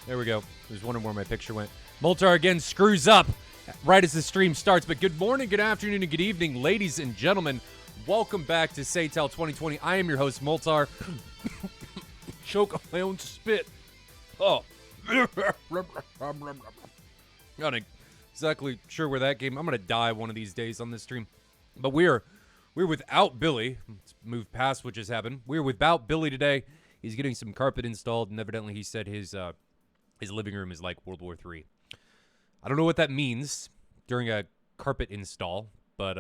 There we go. I was wondering where my picture went. Moltar again screws up right as the stream starts. But good morning, good afternoon, and good evening, ladies and gentlemen. Welcome back to SATAL 2020. I am your host, Moltar. Choke on my own spit. Oh. Not exactly sure where that came. I'm going to die one of these days on this stream. But we're without Billy. Let's move past what just happened. We're without Billy today. He's getting some carpet installed, and evidently he said his living room is like World War III. I don't know what that means during a carpet install, but,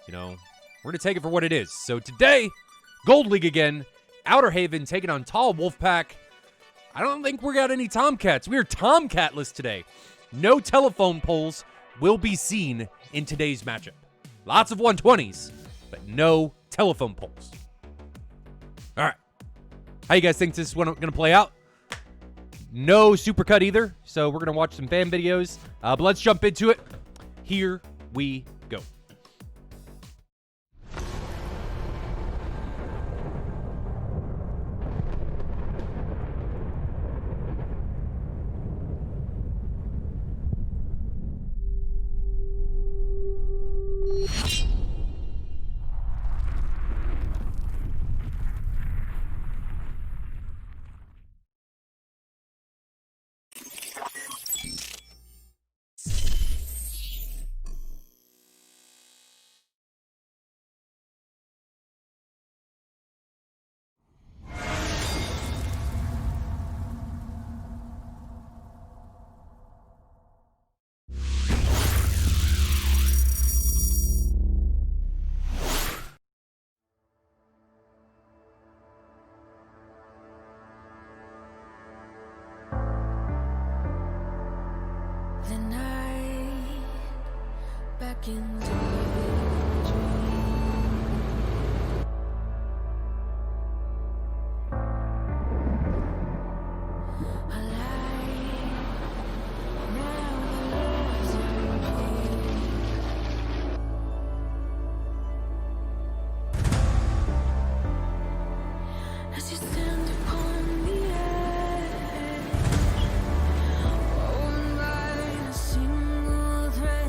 you know, we're going to take it for what it is. So today, Gold League again, Outer Haven taking on TAW Wolfpack. I don't think we got any Tomcats. We are Tomcatless today. No telephone poles will be seen in today's matchup. Lots of 120s, but no telephone poles. All right. How you guys think this is going to play out? No supercut either, so we're going to watch some fan videos. But let's jump into it. Here we go. The night back into a dream. Alive, now the lives are here. As you stand upon the edge, woven by a single thread.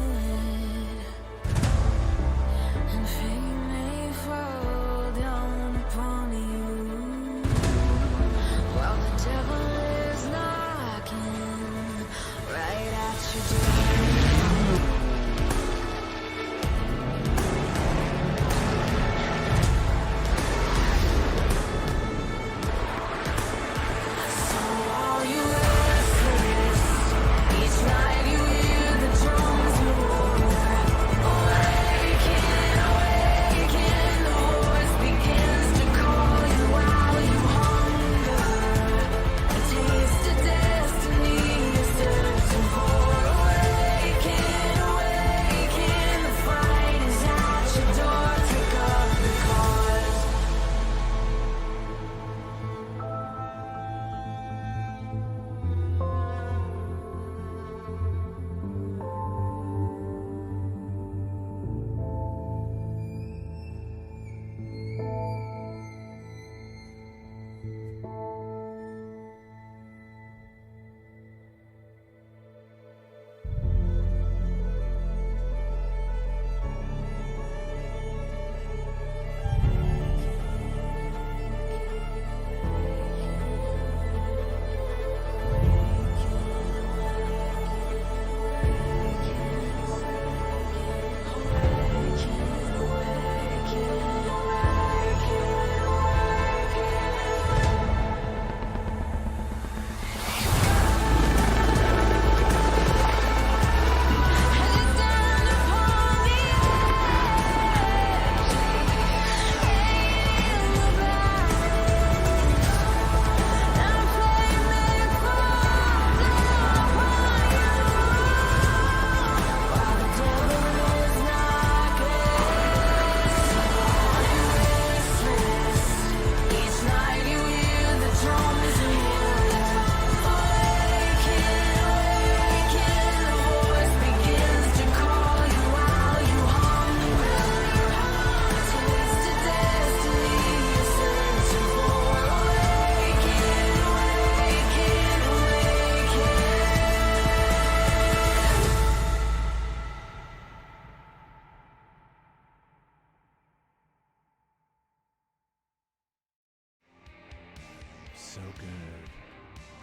so good.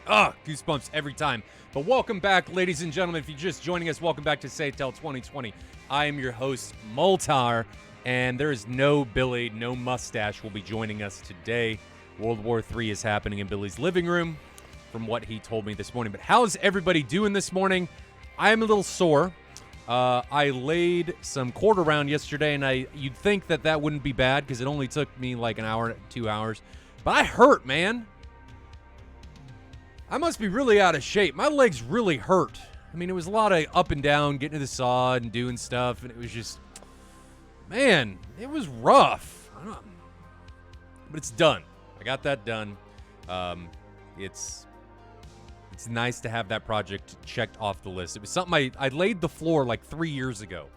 Ah, goosebumps every time. But welcome back, ladies and gentlemen. If you're just joining us, welcome back to SATAL 2020. I am your host, Moltar, and there is no Billy, no mustache will be joining us today. World War III is happening in Billy's living room, from what he told me this morning. But how's everybody doing this morning? I am a little sore. I laid some quarter round yesterday, and you'd think that wouldn't be bad because it only took me like an hour, 2 hours. But I hurt, man. I must be really out of shape. My legs really hurt. I mean, it was a lot of up and down, getting to the sod and doing stuff, and it was just, man, it was rough. I don't know. But it's done. I got that done. It's nice to have that project checked off the list. It was something I laid the floor like 3 years ago,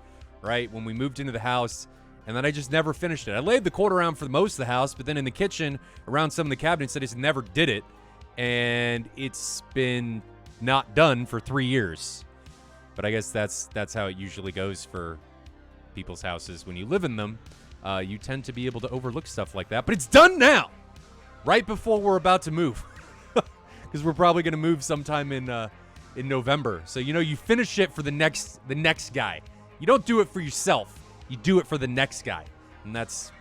right, when we moved into the house, and then I just never finished it. I laid the quarter round for most of the house, but then in the kitchen, around some of the cabinets, I just never did it, and it's been not done for 3 years. But I guess that's how it usually goes for people's houses. When you live in them, you tend to be able to overlook stuff like that. But it's done now, right before we're about to move. Because we're probably going to move sometime in November. So, you finish it for the next guy. You don't do it for yourself. You do it for the next guy. And that's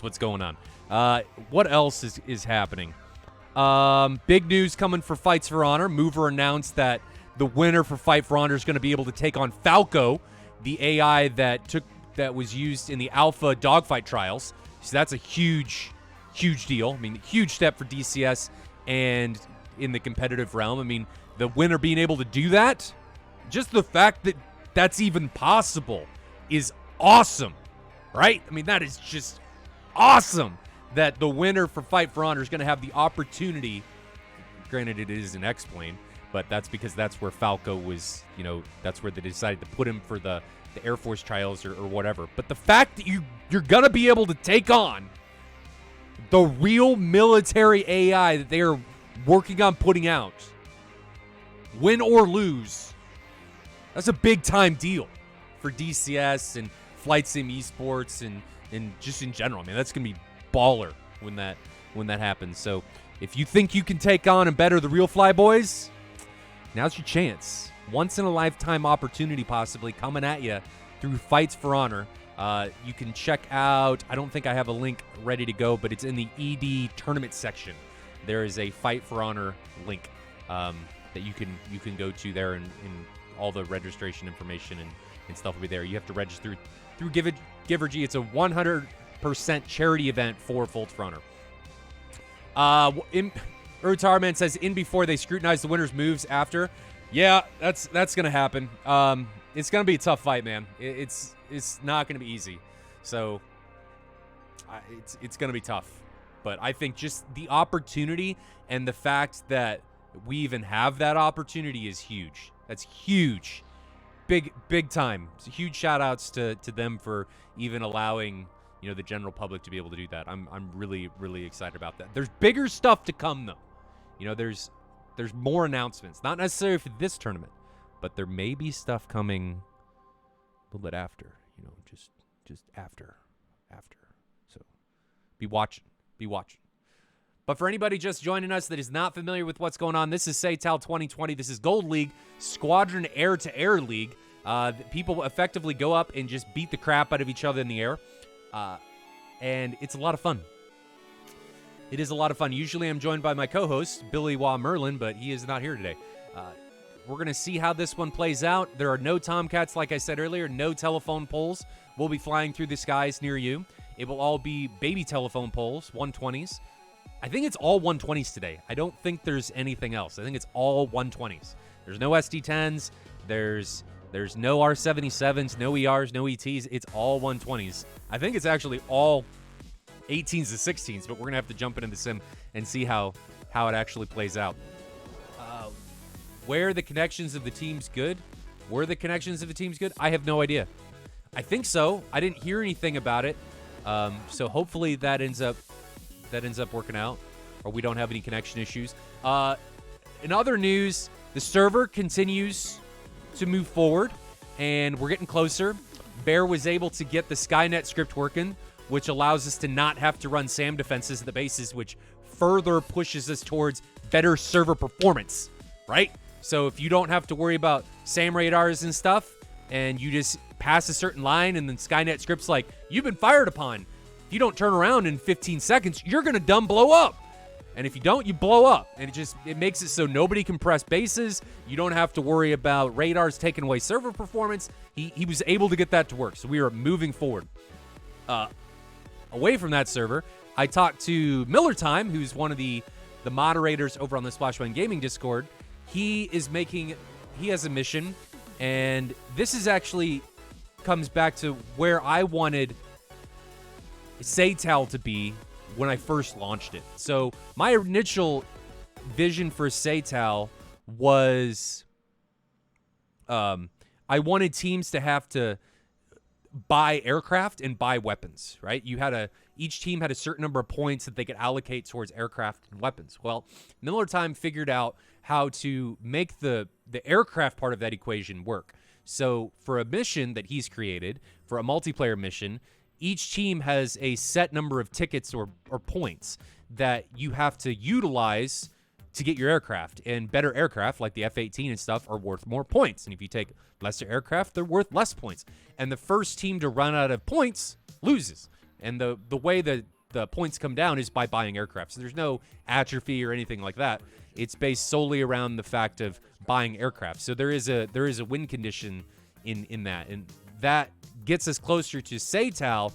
what's going on. What else is happening? Big news coming for Fights for Honor. Mover announced that the winner for Fight for Honor is going to be able to take on Falco, the AI that was used in the alpha dogfight trials. So that's a huge deal. I mean, huge step for DCS and in the competitive realm. I mean, the winner being able to do that, just the fact that that's even possible is awesome, right? I mean, that is just awesome that the winner for Fight for Honor is going to have the opportunity. Granted, it is an X-Plane, but that's because that's where Falco was, that's where they decided to put him for the Air Force trials or whatever. But the fact that you're going to be able to take on the real military AI that they are working on putting out, win or lose, that's a big-time deal for DCS and Flight Sim Esports and just in general. I mean, that's going to be baller when that happens. So if you think you can take on and better the real Flyboys, now's your chance. Once-in-a-lifetime opportunity possibly coming at you through Fights for Honor. You can check out, I don't think I have a link ready to go, but it's in the ED tournament section. There is a Fight for Honor link that you can go to there, and all the registration information and stuff will be there. You have to register through Givergy. It's a 100% charity event for Fights for Honor. Urutarman says, in before they scrutinize the winner's moves after. Yeah, that's going to happen. It's going to be a tough fight, man. It's not going to be easy. So it's going to be tough. But I think just the opportunity and the fact that we even have that opportunity is huge. That's huge. Big time. Huge shout outs to them for even allowing, the general public to be able to do that. I'm really, really excited about that. There's bigger stuff to come though. There's more announcements. Not necessarily for this tournament, but there may be stuff coming a little bit after, just after. So be watching. But for anybody just joining us that is not familiar with what's going on, this is SATAL 2020. This is Gold League, Squadron Air-to-Air League. People effectively go up and just beat the crap out of each other in the air. And it's a lot of fun. It is a lot of fun. Usually I'm joined by my co-host, Billy Wah Merlin, but he is not here today. We're going to see how this one plays out. There are no Tomcats, like I said earlier, no telephone poles will be flying through the skies near you. It will all be baby telephone poles, 120s. I think it's all 120s today. I don't think there's anything else. I think it's all 120s. There's no SD10s. There's no R77s, no ERs, no ETs. It's all 120s. I think it's actually all 18s to 16s, but we're going to have to jump into the sim and see how it actually plays out. Where the connections of the team's good? Were the connections of the team's good? I have no idea. I think so. I didn't hear anything about it. So hopefully that ends up working out, or we don't have any connection issues. In other news, the server continues to move forward, and we're getting closer. Bear was able to get the Skynet script working which allows us to not have to run SAM defenses at the bases, which further pushes us towards better server performance, right? So if you don't have to worry about SAM radars and stuff, and you just pass a certain line, and then Skynet scripts like, you've been fired upon. If you don't turn around in 15 seconds, you're going to dumb blow up. And if you don't, you blow up. And it makes it so nobody can press bases. You don't have to worry about radars taking away server performance. He was able to get that to work. So we are moving forward. Away from that server, I talked to Miller Time, who's one of the moderators over on the Splashman Gaming Discord. He has a mission, and this is actually comes back to where I wanted SATAL to be when I first launched it. So my initial vision for SATAL was I wanted teams to have to buy aircraft and buy weapons, right? Each team had a certain number of points that they could allocate towards aircraft and weapons. Well, Miller Time figured out how to make the aircraft part of that equation work. So for a mission that he's created, for a multiplayer mission, each team has a set number of tickets or points that you have to utilize to get your aircraft. And better aircraft, like the F-18 and stuff, are worth more points. And if you take lesser aircraft, they're worth less points. And the first team to run out of points loses. And the way that the points come down is by buying aircraft. So there's no atrophy or anything like that. It's based solely around the fact of buying aircraft. So there is a win condition in that. And that gets us closer to SATAL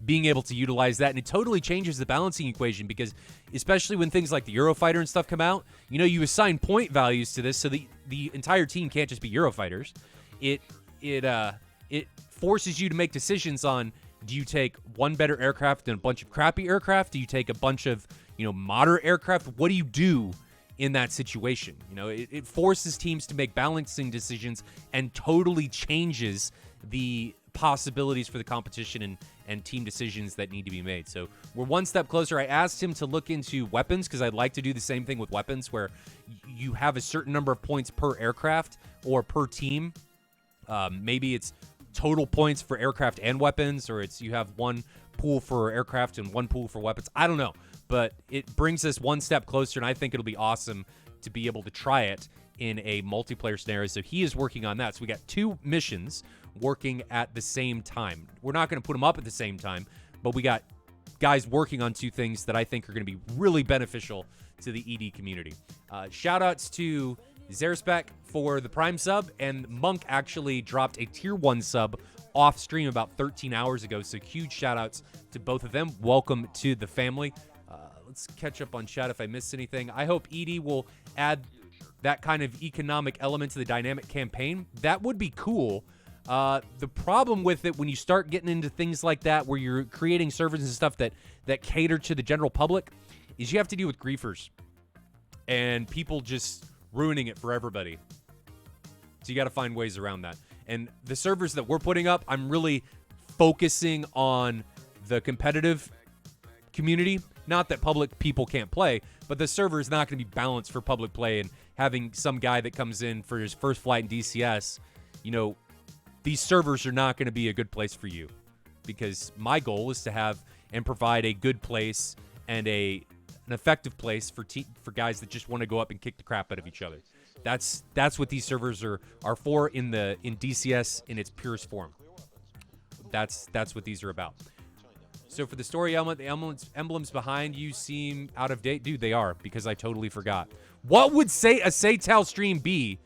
being able to utilize that, and it totally changes the balancing equation, because especially when things like the Eurofighter and stuff come out, you assign point values to this, so the entire team can't just be Eurofighters. It forces you to make decisions on, do you take one better aircraft and a bunch of crappy aircraft? Do you take a bunch of moderate aircraft? What do you do in that situation? It forces teams to make balancing decisions and totally changes the possibilities for the competition and team decisions that need to be made. So we're one step closer. I asked him to look into weapons, because I'd like to do the same thing with weapons, where you have a certain number of points per aircraft or per team. Maybe it's total points for aircraft and weapons, or it's you have one pool for aircraft and one pool for weapons. I don't know, but it brings us one step closer, and I think it'll be awesome to be able to try it in a multiplayer scenario. So he is working on that. So we got 2 missions working at the same time. We're not going to put them up at the same time, but we got guys working on 2 things that I think are going to be really beneficial to the ED community. Shout outs to Zerspec for the Prime sub, and Monk actually dropped a tier 1 sub off stream about 13 hours ago. So huge shout outs to both of them. Welcome to the family. Let's catch up on chat if I missed anything. I hope ED will add that kind of economic element to the dynamic campaign. That would be cool. The problem with it, when you start getting into things like that, where you're creating servers and stuff that cater to the general public, is you have to deal with griefers and people just ruining it for everybody. So you got to find ways around that. And the servers that we're putting up, I'm really focusing on the competitive community. Not that public people can't play, but the server is not going to be balanced for public play, and having some guy that comes in for his first flight in DCS, these servers are not going to be a good place for you, because my goal is to have and provide a good place and an effective place for guys that just want to go up and kick the crap out of each other. That's what these servers are for in DCS in its purest form. That's what these are about. So for the story element, the emblems behind you seem out of date. Dude, they are, because I totally forgot. What would say a SATAL stream be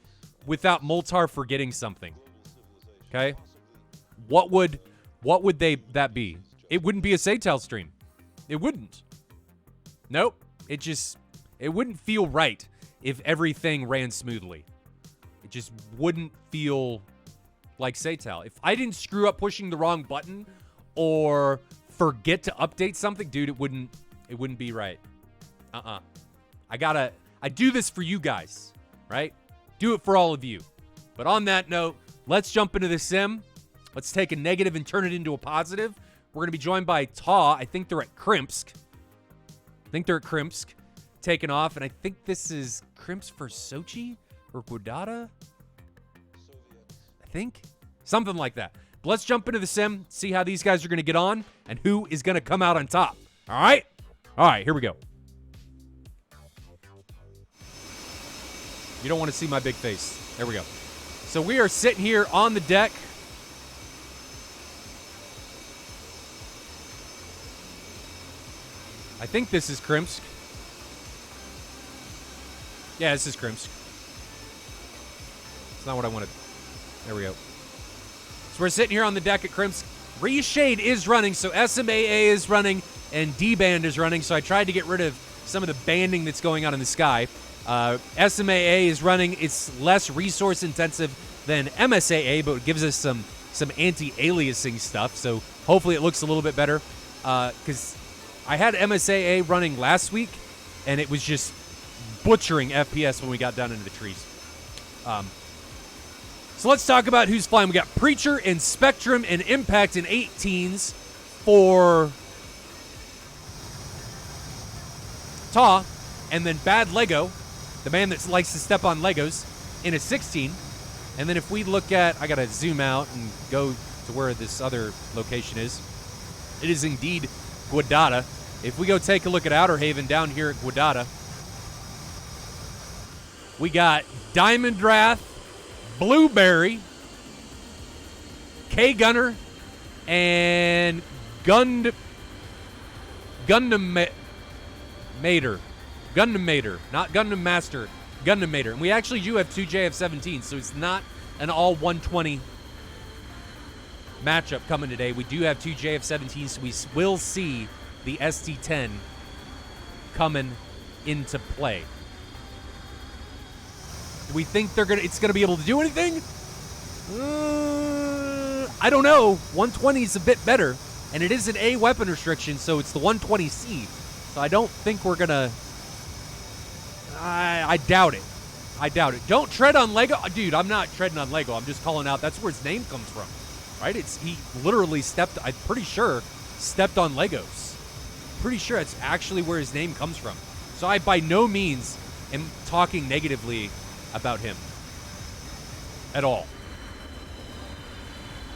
without Moltar forgetting something? Okay? What would that be? It wouldn't be a SATAL stream. It wouldn't. Nope. It wouldn't feel right if everything ran smoothly. It just wouldn't feel like SATAL. If I didn't screw up pushing the wrong button or forget to update something, dude, it wouldn't be right. I do this for you guys, right? Do it for all of you. But on that note, let's jump into the sim. Let's take a negative and turn it into a positive. We're going to be joined by TAW. I think they're at Krimsk. Taking off, and I think this is Krimsk for Sochi or Gwadada. I think something like that. let's jump into the sim, see how these guys are going to get on, and who is going to come out on top. All right? All right, here we go. You don't want to see my big face. There we go. So we are sitting here on the deck. I think this is Krimsk. Yeah, this is Krimsk. It's not what I wanted. There we go. So we're sitting here on the deck at Krimsk. Reshade is running, so SMAA is running, and D-Band is running, so I tried to get rid of some of the banding that's going on in the sky. SMAA is running. It's less resource intensive than MSAA, but it gives us some anti-aliasing stuff, so hopefully it looks a little bit better. Because I had MSAA running last week, and it was just butchering FPS when we got down into the trees. So let's talk about who's flying. We got Preacher and Spectrum and Impact in 18s for TAW, and then Bad Lego, the man that likes to step on Legos, in a 16. And then if we look at, I gotta zoom out and go to where this other location is. It is indeed Guadada. If we go take a look at Outer Haven down here at Guadada, we got Diamond Wrath, Blueberry, K Gunner, and Gundam Mater, not Gundam Master, Gundam Mater. And we actually do have 2 JF-17s, so it's not an all 120 matchup coming today. We do have 2 JF-17s, so we will see the ST-10 coming into play. Do we think it's gonna be able to do anything? I don't know. 120 is a bit better, and it is an A weapon restriction, so it's the 120C. So I don't think we're gonna. I doubt it. I doubt it. Don't tread on Lego, dude. I'm not treading on Lego. I'm just calling out. That's where his name comes from, right? He literally stepped. I'm pretty sure stepped on Legos. Pretty sure it's actually where his name comes from. So I by no means am talking negatively about him at all.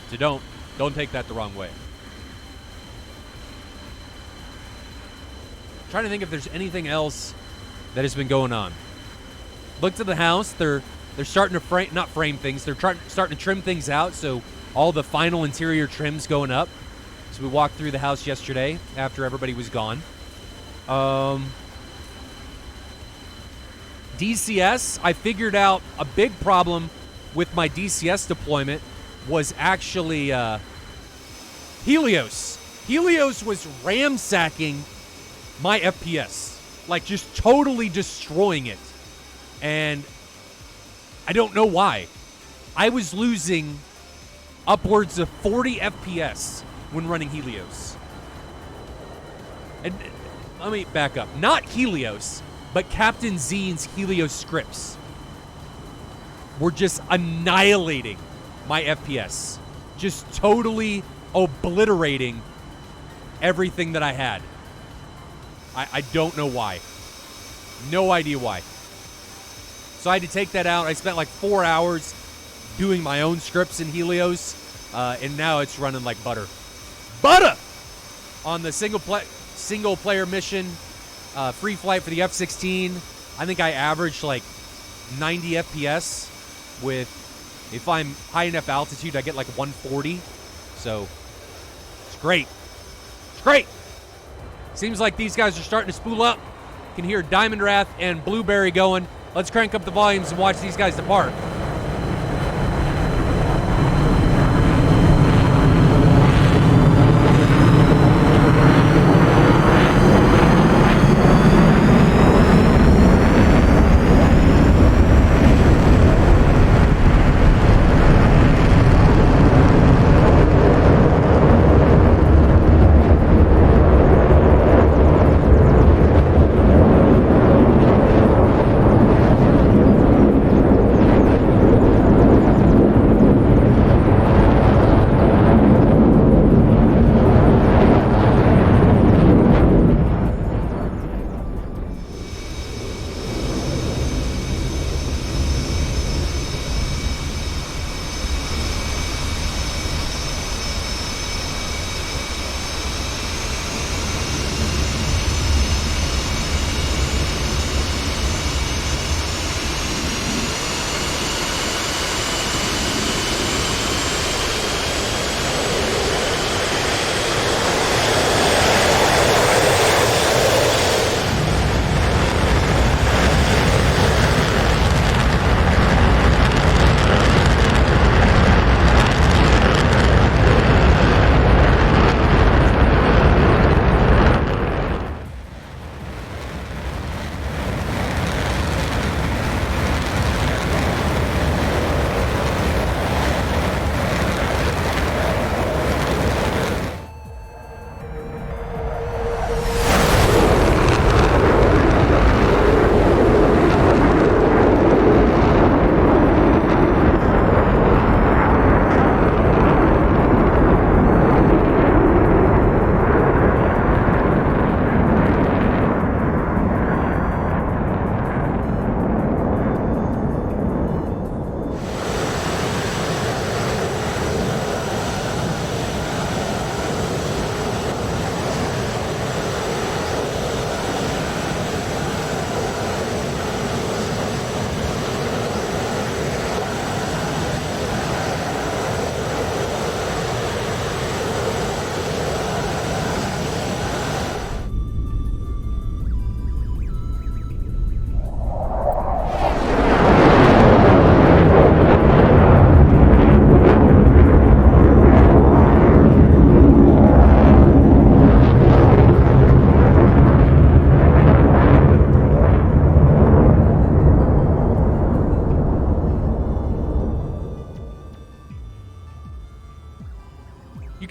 So don't take that the wrong way. I'm trying to think if there's anything else that has been going on. Look to the house. They're starting to not frame things. They're starting to trim things out. So all the final interior trims going up. So we walked through the house yesterday after everybody was gone. DCS, I figured out a big problem with my DCS deployment was actually Helios. Helios was ramsacking my FPS, like just totally destroying it. And I don't know why. I was losing upwards of 40 FPS when running Helios. And let me back up. Not Helios, but Captain Zeen's Helios scripts were just annihilating my FPS. Just totally obliterating everything that I had. I don't know why. No idea why. So I had to take that out. I spent like 4 hours doing my own scripts in Helios, and now it's running like butter. Butter! On the single player mission, free flight for the F-16, I think I averaged like 90 FPS with, if I'm high enough altitude, I get like 140. So it's great. It's great. Seems like these guys are starting to spool up. You can hear Diamond Wrath and Blueberry going. Let's crank up the volumes and watch these guys depart.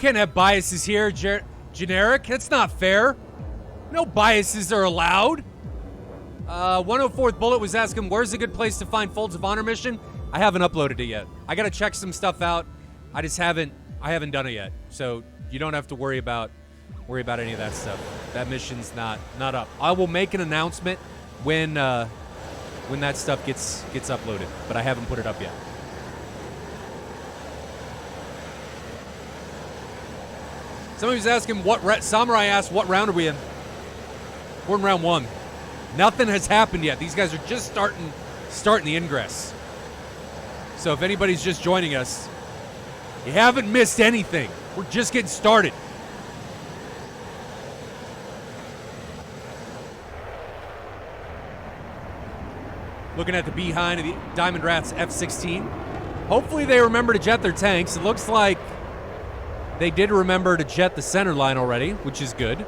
can't have biases here, generic. That's not fair. No biases are allowed. 104th Bullet was asking, where's a good place to find Folds of Honor mission? I haven't uploaded it yet. I gotta check some stuff out. I haven't done it yet. So you don't have to worry about any of that stuff. That mission's not up. I will make an announcement when that stuff gets uploaded, but I haven't put it up yet. Somebody was asking Samurai asked, what round are we in? We're in round 1. Nothing has happened yet. These guys are just starting the ingress. So if anybody's just joining us, you haven't missed anything. We're just getting started. Looking at the behind of the Diamond Wrath's F-16. Hopefully they remember to jet their tanks. It looks like they did remember to jet the center line already, which is good.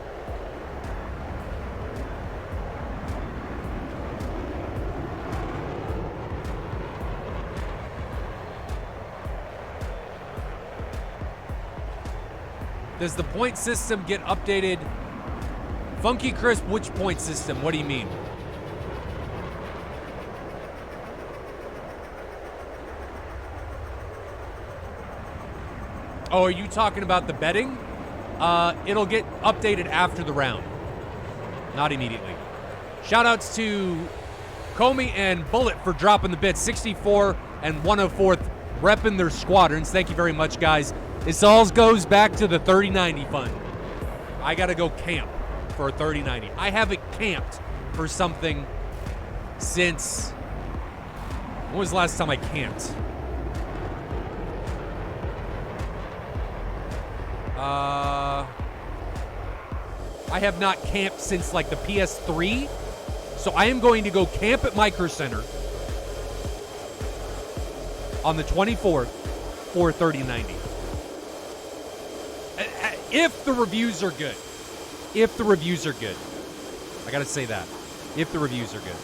Does the point system get updated? Funky Crisp, which point system? What do you mean? Oh, are you talking about the betting? It'll get updated after the round, not immediately. Shoutouts to Comey and Bullet for dropping the bits. 64 and 104th repping their squadrons. Thank you very much, guys. This all goes back to the 3090 fund. I gotta go camp for a 3090. I haven't camped for something since... When was the last time I camped? I have not camped since like the PS3. So I am going to go camp at Micro Center on the 24th for 3090. If the reviews are good. If the reviews are good. I gotta say that. If the reviews are good.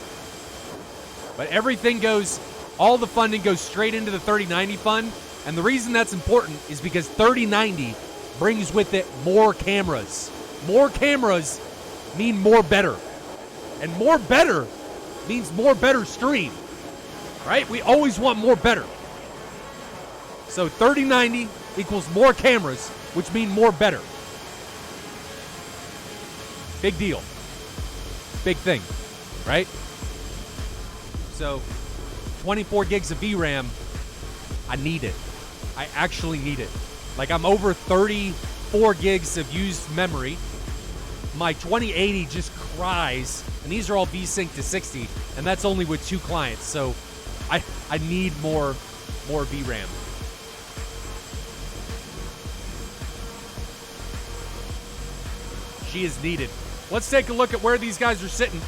But everything goes, all the funding goes straight into the 3090 fund. And the reason that's important is because 3090 brings with it more cameras. More cameras mean more better. And more better means more better stream. Right? We always want more better. So 3090 equals more cameras, which mean more better. Big deal. Big thing, right? So 24 gigs of VRAM, I need it. I actually need it. Like, I'm over 34 gigs of used memory. My 2080 just cries, and these are all VSync to 60, and that's only with 2 clients. So I need more VRAM. She is needed. Let's take a look at where these guys are sitting.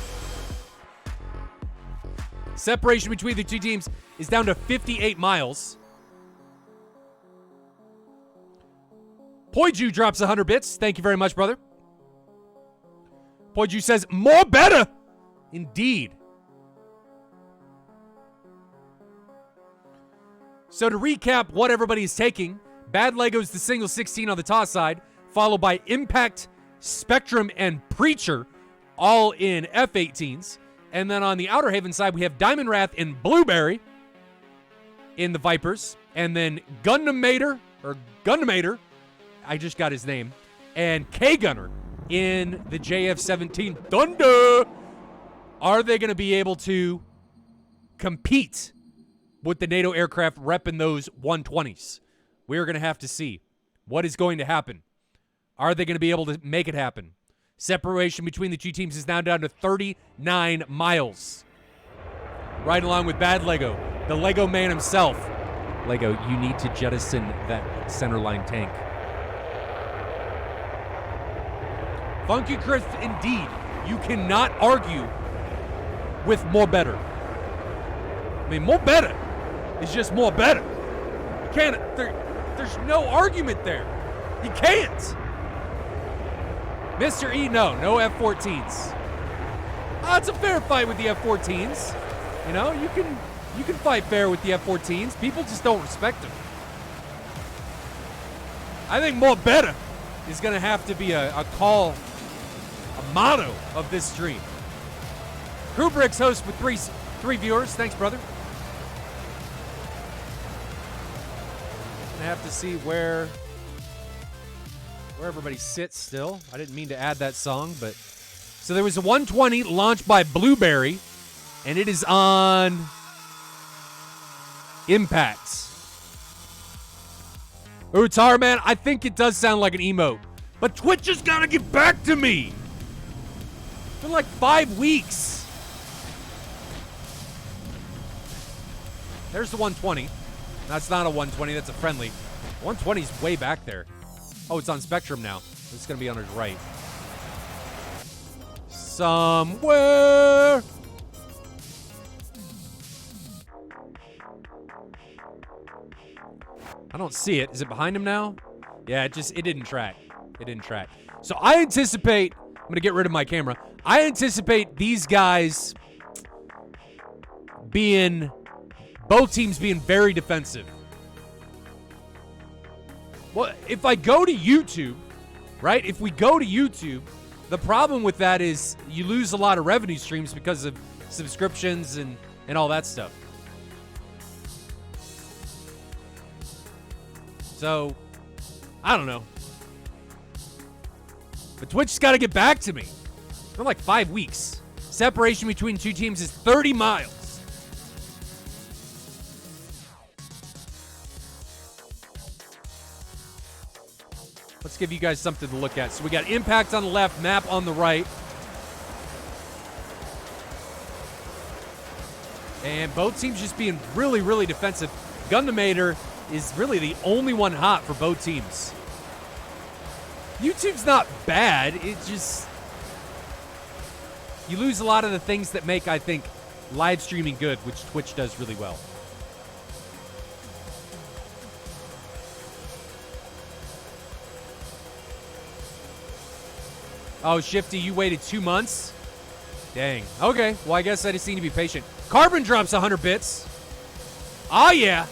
Separation between the two teams is down to 58 miles. Poiju drops 100 bits. Thank you very much, brother. Poiju says, more better. Indeed. So to recap what everybody is taking, Bad Lego's the single 16 on the TAW side, followed by Impact, Spectrum, and Preacher, all in F-18s. And then on the Outer Haven side, we have Diamond Wrath and Blueberry in the Vipers. And then Gundamator, I just got his name, and K-Gunner in the JF-17 Thunder. Are they going to be able to compete with the NATO aircraft repping those 120s? We're going to have to see what is going to happen. Are they going to be able to make it happen? Separation between the two teams is now down to 39 miles. Right along with Bad Lego, the Lego man himself. Lego, you need to jettison that center line tank. Funky Crisp, indeed. You cannot argue with more better. I mean, more better is just more better. You can't, there's no argument there. You can't. Mr. E, no F-14s. It's a fair fight with the F-14s. You know, you can fight fair with the F-14s. People just don't respect them. I think more better is going to have to be a call, a motto of this stream. Kubrick's host with three viewers. Thanks, brother. Gonna have to see where everybody sits still. I didn't mean to add that song, but so there was a 120 launched by Blueberry, and it is on Impacts. Ooh, Tar Man, I think it does sound like an emote, but Twitch has got to get back to me. It's been like 5 weeks. There's the 120. That's not a 120. That's a friendly. 120's way back there. Oh, it's on Spectrum now. It's going to be on his right. Somewhere. I don't see it. Is it behind him now? Yeah, it didn't track. It didn't track. So I anticipate, I'm going to get rid of my camera. I anticipate these guys both teams being very defensive. Well, if I go to YouTube, right? If we go to YouTube, the problem with that is you lose a lot of revenue streams because of subscriptions and all that stuff. So, I don't know. But Twitch's got to get back to me. It's been like 5 weeks. Separation between two teams is 30 miles. Let's give you guys something to look at. So we got Impact on the left, Map on the right. And both teams just being really, really defensive. Gundamator is really the only one hot for both teams. YouTube's not bad. It just... you lose a lot of the things that make, I think, live streaming good, which Twitch does really well. Oh, Shifty, you waited 2 months? Dang. Okay, well, I guess I just need to be patient. Carbon drops 100 bits. Oh, yeah.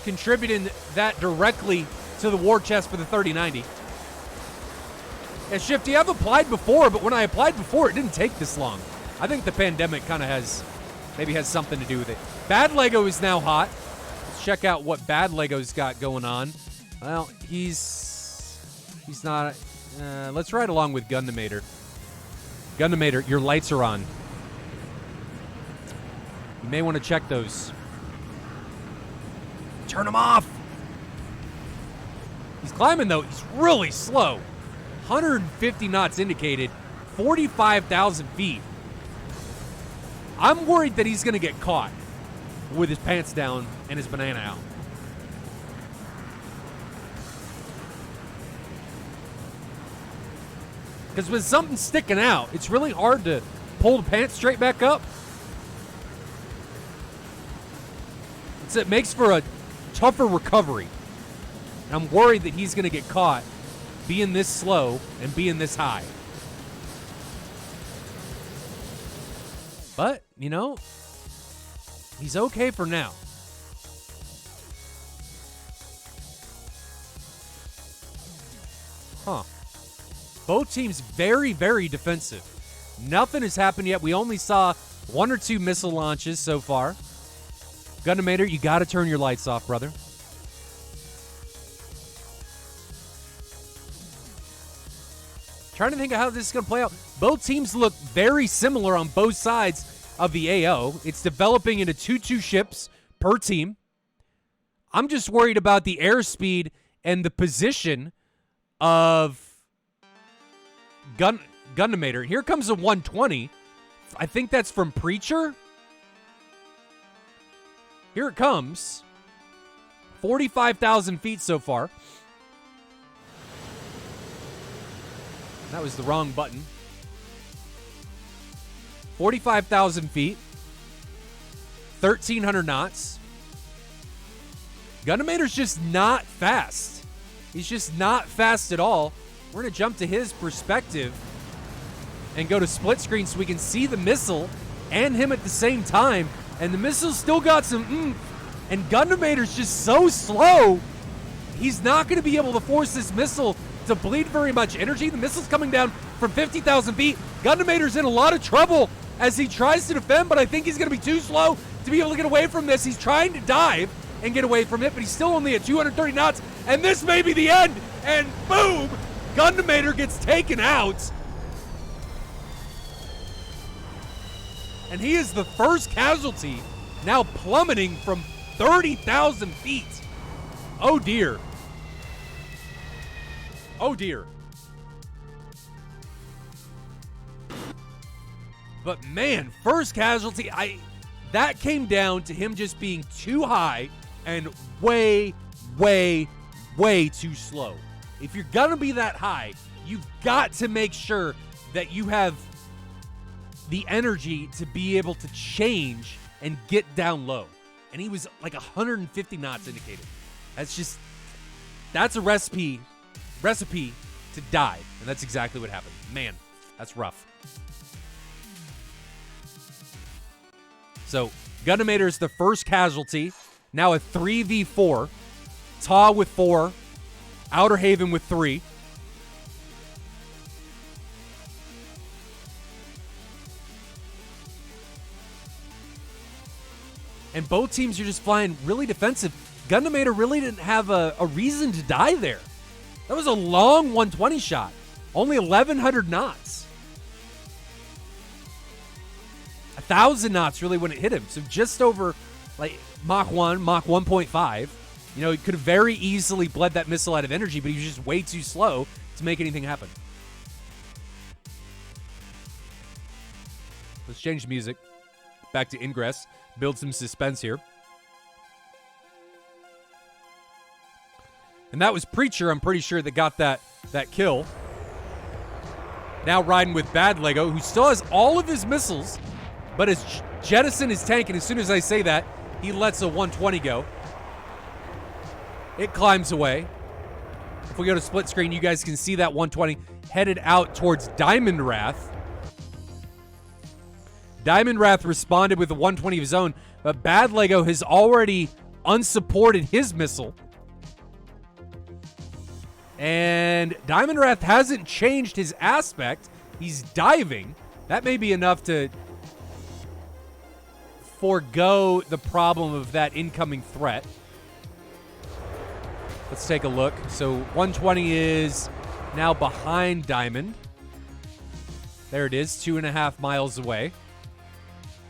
Contributing that directly to the war chest for the 3090. Yeah, Shifty, I've applied before, but when I applied before, it didn't take this long. I think the pandemic kind of maybe has something to do with it. Bad Lego is now hot. Let's check out what Bad Lego's got going on. Well, he's not... let's ride along with Gundamator. Gundamator, your lights are on. You may want to check those. Turn them off! He's climbing, though. He's really slow. 150 knots indicated. 45,000 feet. I'm worried that he's going to get caught with his pants down and his banana out. Because with something sticking out, it's really hard to pull the pants straight back up. It makes for a tougher recovery. And I'm worried that he's going to get caught being this slow and being this high. But, you know, he's okay for now. Huh. Both teams very, very defensive. Nothing has happened yet. We only saw 1 or 2 missile launches so far. Gundamator, you got to turn your lights off, brother. Trying to think of how this is going to play out. Both teams look very similar on both sides of the AO. It's developing into 2-2 ships per team. I'm just worried about the airspeed and the position of Gundamator. Here comes a 120. I think that's from Preacher. Here it comes. 45,000 feet so far. That was the wrong button. 45,000 feet. 1,300 knots. Gundamator's just not fast. He's just not fast at all. We're going to jump to his perspective and go to split screen so we can see the missile and him at the same time. And the missile's still got some oomph And Gundamator's just so slow, he's not going to be able to force this missile to bleed very much energy. The missile's coming down from 50,000 feet. Gundamator's in a lot of trouble as he tries to defend, but I think he's going to be too slow to be able to get away from this. He's trying to dive and get away from it, but he's still only at 230 knots, and this may be the end, and boom! Gundamator gets taken out. And he is the first casualty, now plummeting from 30,000 feet. Oh dear. Oh dear. But man, first casualty, that came down to him just being too high and way, way, way too slow. If you're gonna be that high, you've got to make sure that you have the energy to be able to change and get down low. And he was like 150 knots indicated. That's a recipe to die. And that's exactly what happened. Man, that's rough. So, Gundamator is the first casualty. Now a 3v4. TAW with 4. Outer Haven with 3. And both teams are just flying really defensive. Gundamator really didn't have a reason to die there. That was a long 120 shot. Only 1,100 knots. 1,000 knots really when it hit him. So just over like Mach 1, Mach 1.5. You know, he could have very easily bled that missile out of energy, but he was just way too slow to make anything happen. Let's change the music. Back to Ingress. Build some suspense here. And that was Preacher, I'm pretty sure, that got that kill. Now riding with Bad Lego, who still has all of his missiles, but has jettisoned his tank, and as soon as I say that, he lets a 120 go. It climbs away. If we go to split screen, you guys can see that 120 headed out towards Diamond Wrath. Diamond Wrath responded with a 120 of his own, but Bad Lego has already unsupported his missile. And Diamond Wrath hasn't changed his aspect. He's diving. That may be enough to forego the problem of that incoming threat. Let's take a look. So 120 is now behind Diamond. There it is, 2.5 miles away.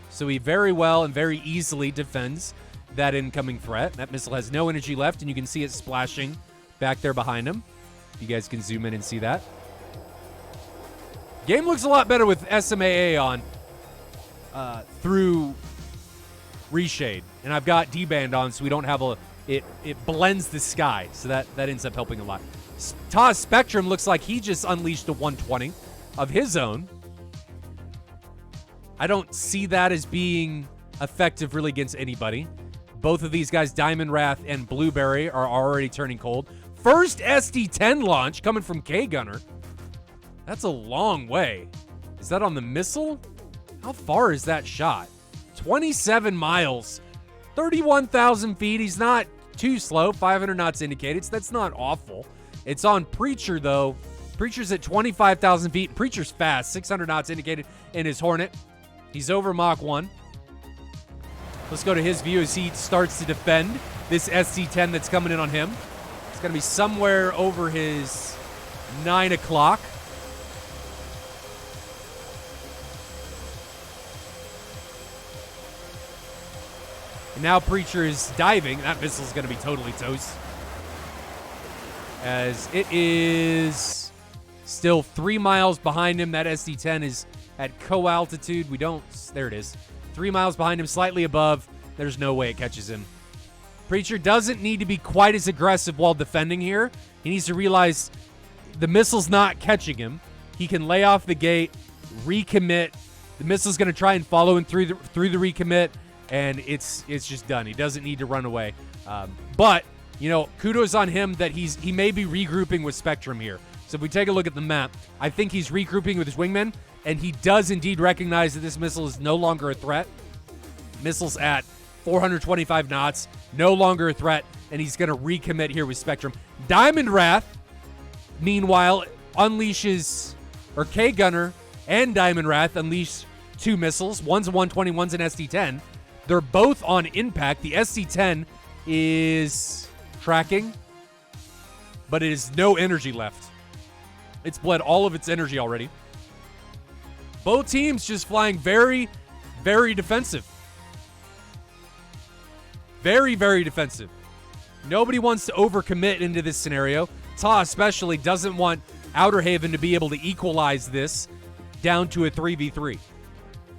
So he very well and very easily defends that incoming threat. That missile has no energy left, and you can see it splashing back there behind him. You guys can zoom in and see that. Game looks a lot better with SMAA on through Reshade. And I've got D-Band on, so we don't have it blends the sky, so that ends up helping a lot. TAW Spectrum looks like he just unleashed a 120 of his own. I don't see that as being effective really against anybody. Both of these guys, Diamond Wrath and Blueberry, are already turning cold. First SD-10 launch coming from K-Gunner. That's a long way. Is that on the missile? How far is that shot? 27 miles. 31,000 feet. He's not too slow. 500 knots indicated. So that's not awful. It's on Preacher, though. Preacher's at 25,000 feet. Preacher's fast. 600 knots indicated in his Hornet. He's over Mach 1. Let's go to his view as he starts to defend this SC-10 that's coming in on him. It's going to be somewhere over his 9 o'clock. And now Preacher is diving. That missile's going to be totally toast. As it is still 3 miles behind him. That SD-10 is at co-altitude. There it is. 3 miles behind him, slightly above. There's no way it catches him. Preacher doesn't need to be quite as aggressive while defending here. He needs to realize the missile's not catching him. He can lay off the gate, recommit. The missile's going to try and follow him through the recommit, and it's just done. He doesn't need to run away. But, you know, kudos on him that he may be regrouping with Spectrum here. So if we take a look at the map, I think he's regrouping with his wingmen, and he does indeed recognize that this missile is no longer a threat. Missile's at 425 knots, no longer a threat, and he's going to recommit here with Spectrum. Diamond Wrath, meanwhile, unleashes, or K-Gunner and Diamond Wrath unleash 2 missiles. One's a 120, one's an SD-10. They're both on impact. The SD-10 is tracking, but it has no energy left. It's bled all of its energy already. Both teams just flying very, very defensive. Very, very defensive. Nobody wants to overcommit into this scenario. TAW especially doesn't want Outer Haven to be able to equalize this down to a 3v3.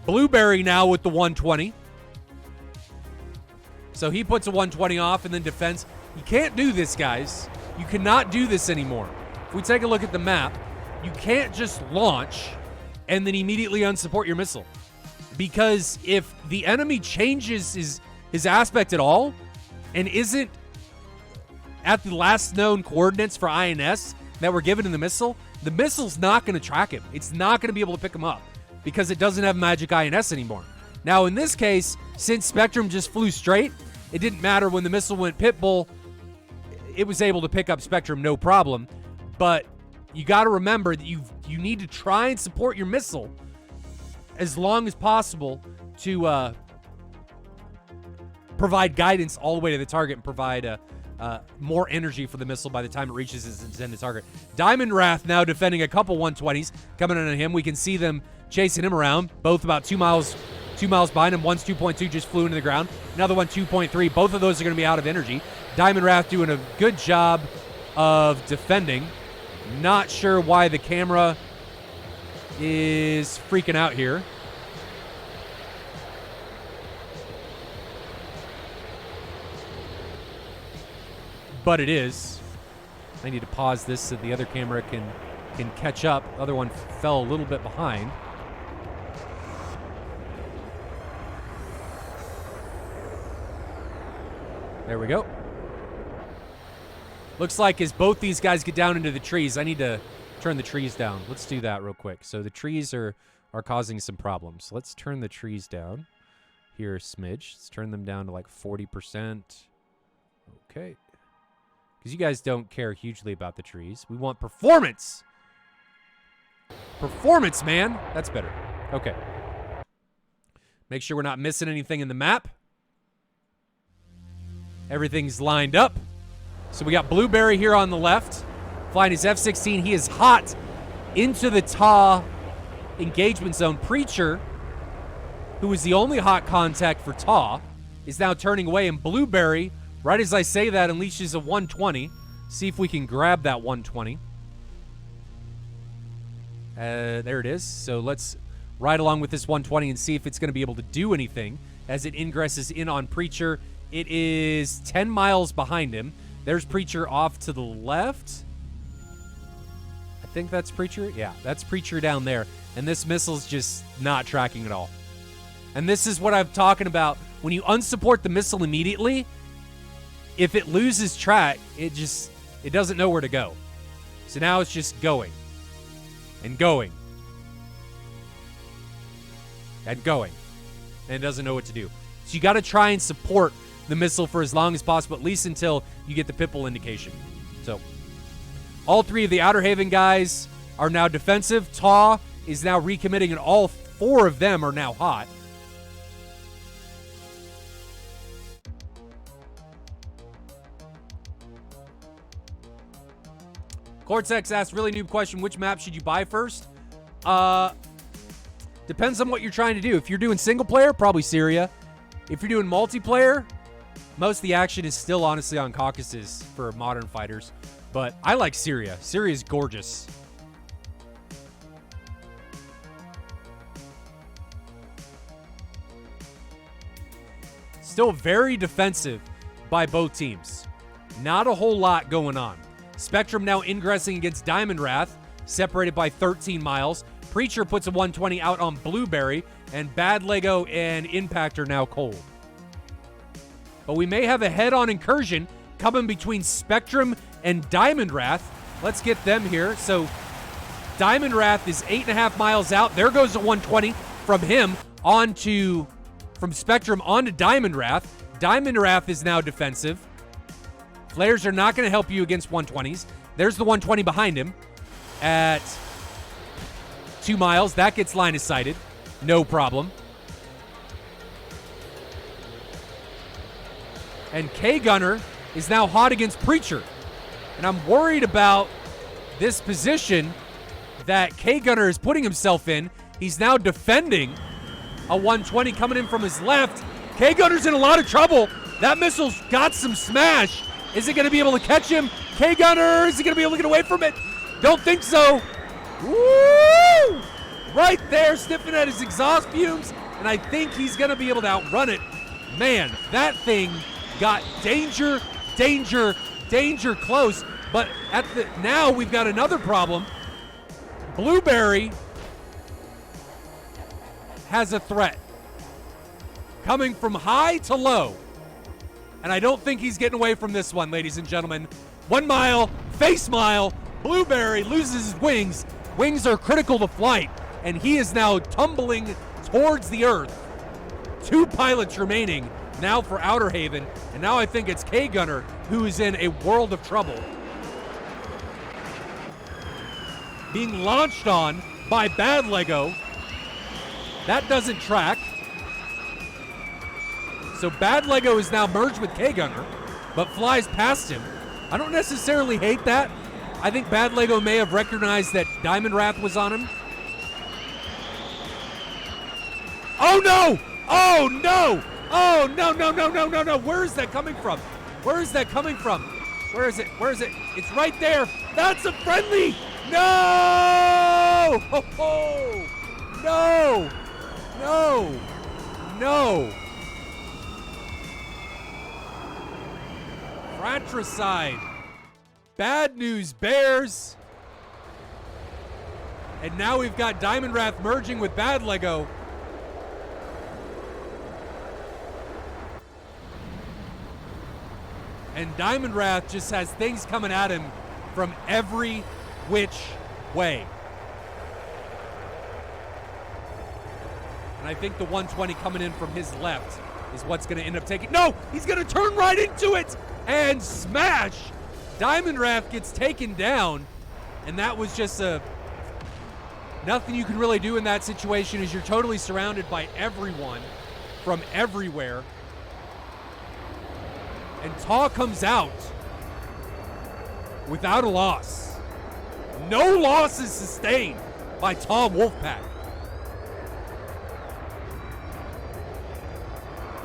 Blueberry now with the 120. So he puts a 120 off and then defends. You can't do this, guys. You cannot do this anymore. If we take a look at the map, you can't just launch and then immediately unsupport your missile. Because if the enemy changes his aspect at all and isn't at the last known coordinates for INS that were given in the missile's not going to track him. It's not going to be able to pick him up because it doesn't have magic INS anymore. Now, in this case, since Spectrum just flew straight, it didn't matter when the missile went Pitbull. It was able to pick up Spectrum, no problem. But you got to remember that you need to try and support your missile as long as possible to provide guidance all the way to the target and provide more energy for the missile by the time it reaches its intended target. Diamond Wrath now defending a couple 120s coming in on him. We can see them chasing him around, both about 2 miles behind him. One's 2.2, just flew into the ground. Another one 2.3. Both of those are going to be out of energy. Diamond Wrath doing a good job of defending. Not sure why the camera is freaking out here. But it is. I need to pause this so the other camera can catch up. The other one fell a little bit behind. There we go. Looks like as both these guys get down into the trees, I need to turn the trees down. Let's do that real quick. So the trees are causing some problems. Let's turn the trees down here a smidge. Let's turn them down to like 40%. Okay. Because you guys don't care hugely about the trees. We want performance. Performance, man. That's better. Okay. Make sure we're not missing anything in the map. Everything's lined up. So we got Blueberry here on the left, flying his F-16. He is hot into the TAW engagement zone. Preacher, who is the only hot contact for TAW, is now turning away, and Blueberry, right as I say that, unleashes a 120. See if we can grab that 120. There it is. So let's ride along with this 120 and see if it's going to be able to do anything as it ingresses in on Preacher. It is 10 miles behind him. There's Preacher off to the left. I think that's Preacher. Yeah, that's Preacher down there. And this missile's just not tracking at all. And this is what I'm talking about. When you unsupport the missile immediately, if it loses track, it doesn't know where to go. So now it's just going. And going. And going. And it doesn't know what to do. So you got to try and support the missile for as long as possible, at least until you get the Pitbull indication. So, all three of the Outer Haven guys are now defensive. TAW is now recommitting, and all four of them are now hot. Cortex asks, really noob question, which map should you buy first? Depends on what you're trying to do. If you're doing single player, probably Syria. If you're doing multiplayer, most of the action is still honestly on Caucasus for modern fighters. But I like Syria. Syria is gorgeous. Still very defensive by both teams. Not a whole lot going on. Spectrum now ingressing against Diamond Wrath, separated by 13 miles. Preacher puts a 120 out on Blueberry, and Bad Lego and Impact are now cold. But we may have a head-on incursion coming between Spectrum and Diamond Wrath. Let's get them here. So Diamond Wrath is 8.5 miles out. There goes a 120 from him onto from Spectrum onto Diamond Wrath. Diamond Wrath is now defensive. Flares are not going to help you against 120s. There's the 120 behind him at 2 miles. That gets line of sighted. No problem. And K-Gunner is now hot against Preacher. And I'm worried about this position that K-Gunner is putting himself in. He's now defending a 120 coming in from his left. K-Gunner's in a lot of trouble. That missile's got some smash. Is it going to be able to catch him? K-Gunner, is he going to be able to get away from it? Don't think so. Woo! Right there, sniffing at his exhaust fumes. And I think he's going to be able to outrun it. Man, that thing got danger close. But now we've got another problem. Blueberry has a threat coming from high to low. And I don't think he's getting away from this one, ladies and gentlemen. 1 mile, face mile. Blueberry loses his wings. Wings are critical to flight. And he is now tumbling towards the earth. 2 pilots remaining now for Outer Haven. And now I think it's K-Gunner who is in a world of trouble. Being launched on by Bad Lego. That doesn't track. So Bad Lego is now merged with K-Gunner, but flies past him. I don't necessarily hate that. I think Bad Lego may have recognized that Diamond Wrath was on him. Oh no! Oh no! Oh no! Where is that coming from? Where is that coming from? Where is it? Where is it? It's right there. That's a friendly! No! Ho ho! No! No! No! Fratricide. Bad news bears. And now we've got Diamond Wrath merging with Bad Lego. And Diamond Wrath just has things coming at him from every which way. And I think the 120 coming in from his left is what's going to end up taking. No, he's going to turn right into it and smash. Diamond Wrath gets taken down, and that was just nothing you can really do in that situation as you're totally surrounded by everyone from everywhere. And TAW comes out without a loss. No losses sustained by TAW Wolfpack.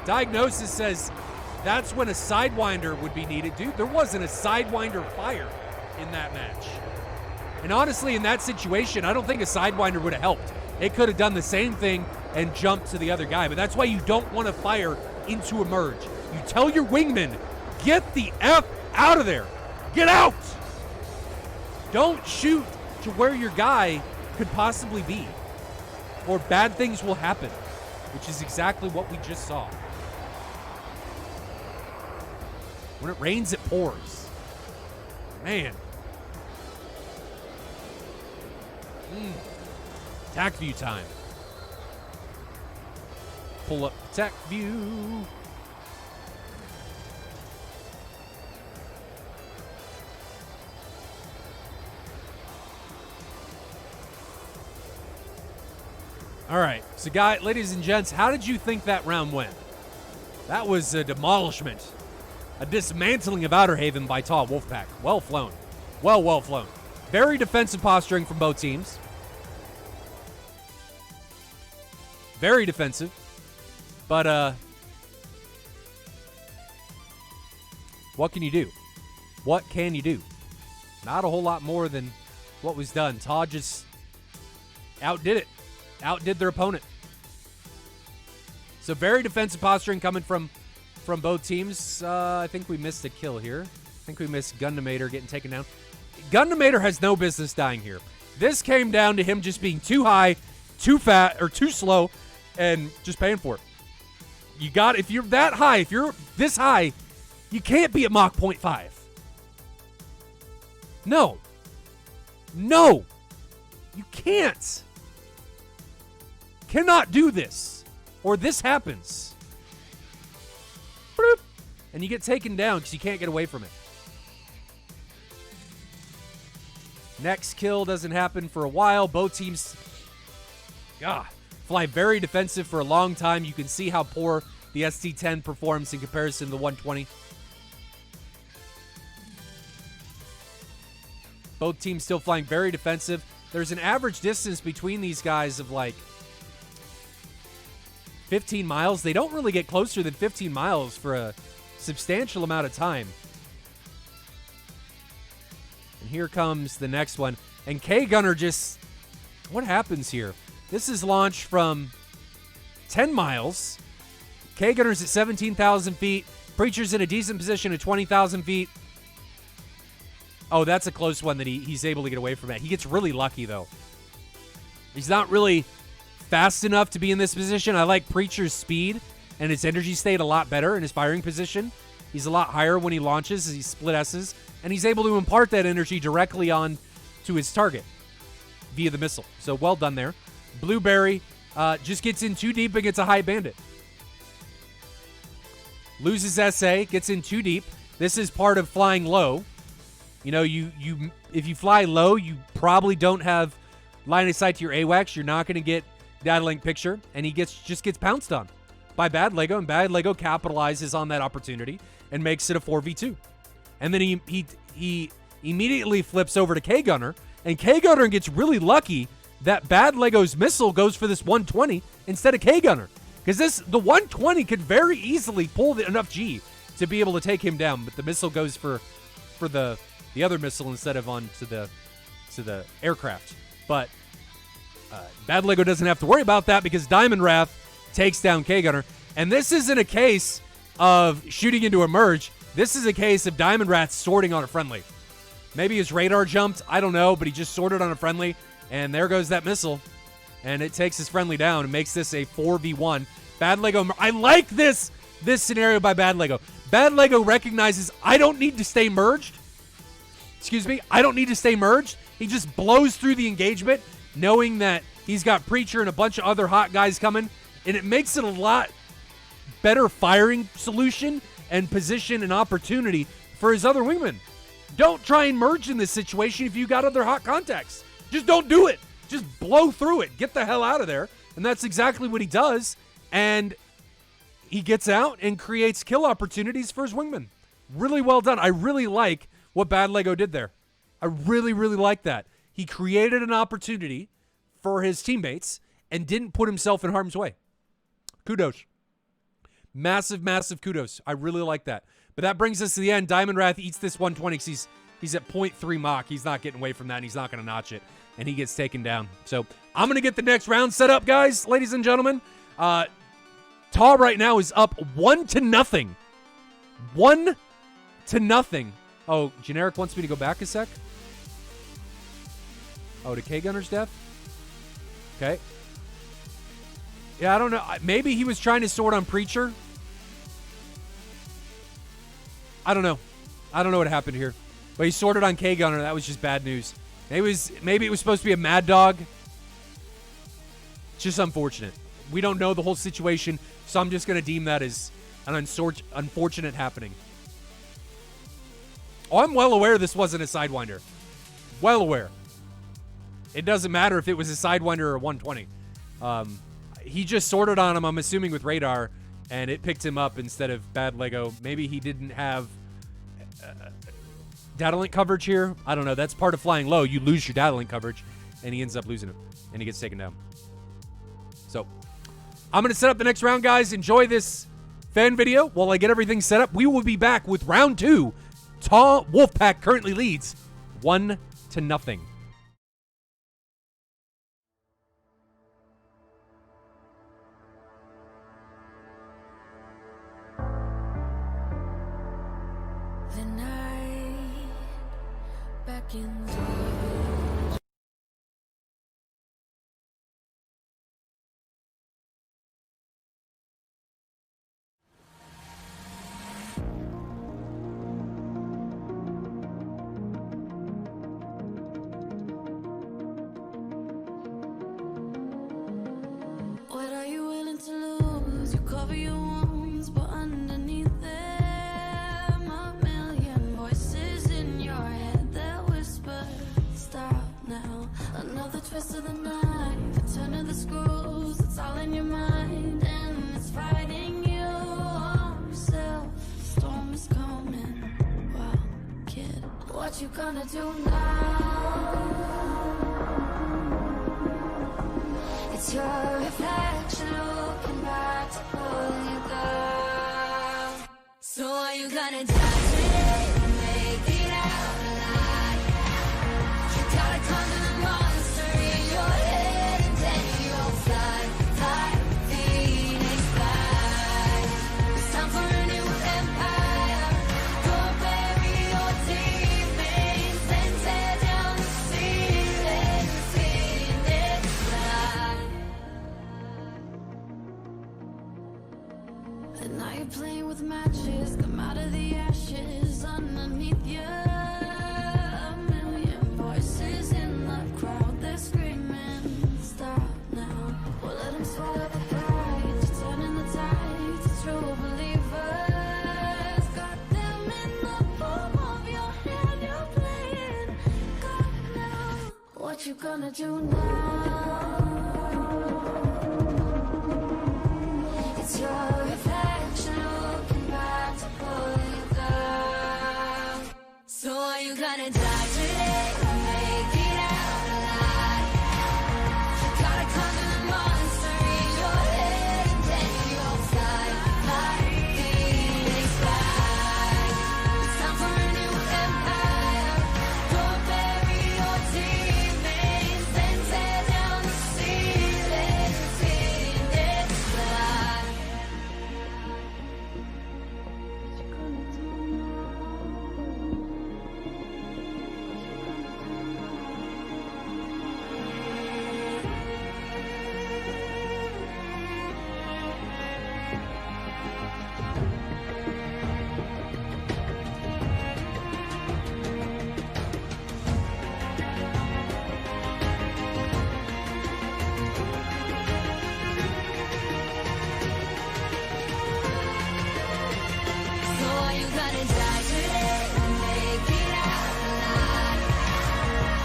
Diagnosis says that's when a Sidewinder would be needed. Dude, there wasn't a Sidewinder fire in that match. And honestly, in that situation, I don't think a Sidewinder would have helped. It could have done the same thing and jumped to the other guy. But that's why you don't want to fire into a merge. You tell your wingman, get the F out of there. Get out. Don't shoot to where your guy could possibly be, or bad things will happen, which is exactly what we just saw. When it rains, it pours. Man. Attack view time. Pull up attack view. All right, so ladies and gents, how did you think that round went? That was a demolishment, a dismantling of Outer Haven by TAW Wolfpack. Well flown. Well flown. Very defensive posturing from both teams. Very defensive. But, what can you do? What can you do? Not a whole lot more than what was done. TAW just outdid it. Outdid their opponent. So very defensive posturing coming from both teams. I think we missed a kill here. I think we missed Gundamator getting taken down. Gundamator has no business dying here. This came down to him just being too high, too fat, or too slow, and just paying for it. If you're that high, if you're this high, you can't be at Mach 0.5. No. You can't. Cannot do this, or this happens. and you get taken down because you can't get away from it. Next kill doesn't happen for a while. Both teams fly very defensive for a long time. You can see how poor the ST-10 performs in comparison to the 120. Both teams still flying very defensive. There's an average distance between these guys of like 15 miles. They don't really get closer than 15 miles for a substantial amount of time. And here comes the next one. And K-Gunner just... What happens here? This is launched from 10 miles. K-Gunner's at 17,000 feet. Preacher's in a decent position at 20,000 feet. Oh, that's a close one that he's able to get away from it. He gets really lucky, though. He's not really fast enough to be in this position. I like Preacher's speed and his energy state a lot better in his firing position. He's a lot higher when he launches as he split S's, and he's able to impart that energy directly on to his target via the missile. So well done there. Blueberry just gets in too deep and gets a high bandit. Loses SA, gets in too deep. This is part of flying low. You know, if you fly low, you probably don't have line of sight to your AWACS. You're not going to get data link picture, and he just gets pounced on by Bad Lego, and Bad Lego capitalizes on that opportunity and makes it a 4v2. And then he immediately flips over to K-Gunner, and K-Gunner gets really lucky that Bad Lego's missile goes for this 120 instead of K-Gunner, because the 120 could very easily pull enough G to be able to take him down, but the missile goes for the other missile instead of on to the aircraft. But Bad Lego doesn't have to worry about that because Diamond Wrath takes down K-Gunner. And this isn't a case of shooting into a merge. This is a case of Diamond Wrath sorting on a friendly. Maybe his radar jumped. I don't know, but he just sorted on a friendly. And there goes that missile. And it takes his friendly down and makes this a 4v1. Bad Lego. I like this scenario by Bad Lego. Bad Lego recognizes I don't need to stay merged. Excuse me. I don't need to stay merged. He just blows through the engagement, knowing that he's got Preacher and a bunch of other hot guys coming. And it makes it a lot better firing solution and position and opportunity for his other wingmen. Don't try and merge in this situation if you got other hot contacts. Just don't do it. Just blow through it. Get the hell out of there. And that's exactly what he does. And he gets out and creates kill opportunities for his wingmen. Really well done. I really like what Bad Lego did there. I really, really like that. He created an opportunity for his teammates and didn't put himself in harm's way. Kudos. Massive, massive kudos. I really like that. But that brings us to the end. Diamond Wrath eats this 120 because he's at 0.3 Mach. He's not getting away from that, and he's not going to notch it. And he gets taken down. So I'm going to get the next round set up, guys, ladies and gentlemen. TAW right now is up 1-0. 1-0. Oh, Generic wants me to go back a sec. Oh, to K-Gunner's death? Okay. Yeah, I don't know. Maybe he was trying to sort on Preacher. I don't know. I don't know what happened here. But he sorted on K-Gunner. That was just bad news. Maybe it was supposed to be a Mad Dog. It's just unfortunate. We don't know the whole situation, so I'm just going to deem that as an unfortunate happening. Oh, I'm well aware this wasn't a Sidewinder. Well aware. It doesn't matter if it was a Sidewinder or a 120. He just sorted on him, I'm assuming, with radar, and it picked him up instead of Bad Lego. Maybe he didn't have data link coverage here. I don't know. That's part of flying low. You lose your data link coverage, and he ends up losing it, and he gets taken down. So I'm going to set up the next round, guys. Enjoy this fan video while I get everything set up. We will be back with round 2. TAW Wolfpack currently leads 1-0. The night beckons me. What are you willing to lose? You cover your wounds, but underneath it the screws. It's all in your mind, and it's fighting you on yourself. Storm is coming. Wow, kid, what you gonna do now? It's your reflection looking back to pull you down. So are you gonna die today or make it out alive? You gotta conquer the monster in your head, and then you'll fly, fly, Phoenix fly. It's time for a new empire. Go bury your demons and tear down the ceiling, Phoenix fly. And now you're playing with matches, come out of the ashes underneath you. A million voices in the crowd, they're screaming, stop now. Well, let them swallow the pride, you're turning the tide to true believers. Got them in the palm of your hand, you're playing God now. What you gonna do now? It's your reflection looking back to pull you down. So are you gonna die today or make it out alive? You gotta conquer the monster in your head, and then you'll fly, fly, Phoenix fly. It's time for a new empire. Go bury your demons and tear down the ceiling, Phoenix fly. So are you gonna die today or make it out alive?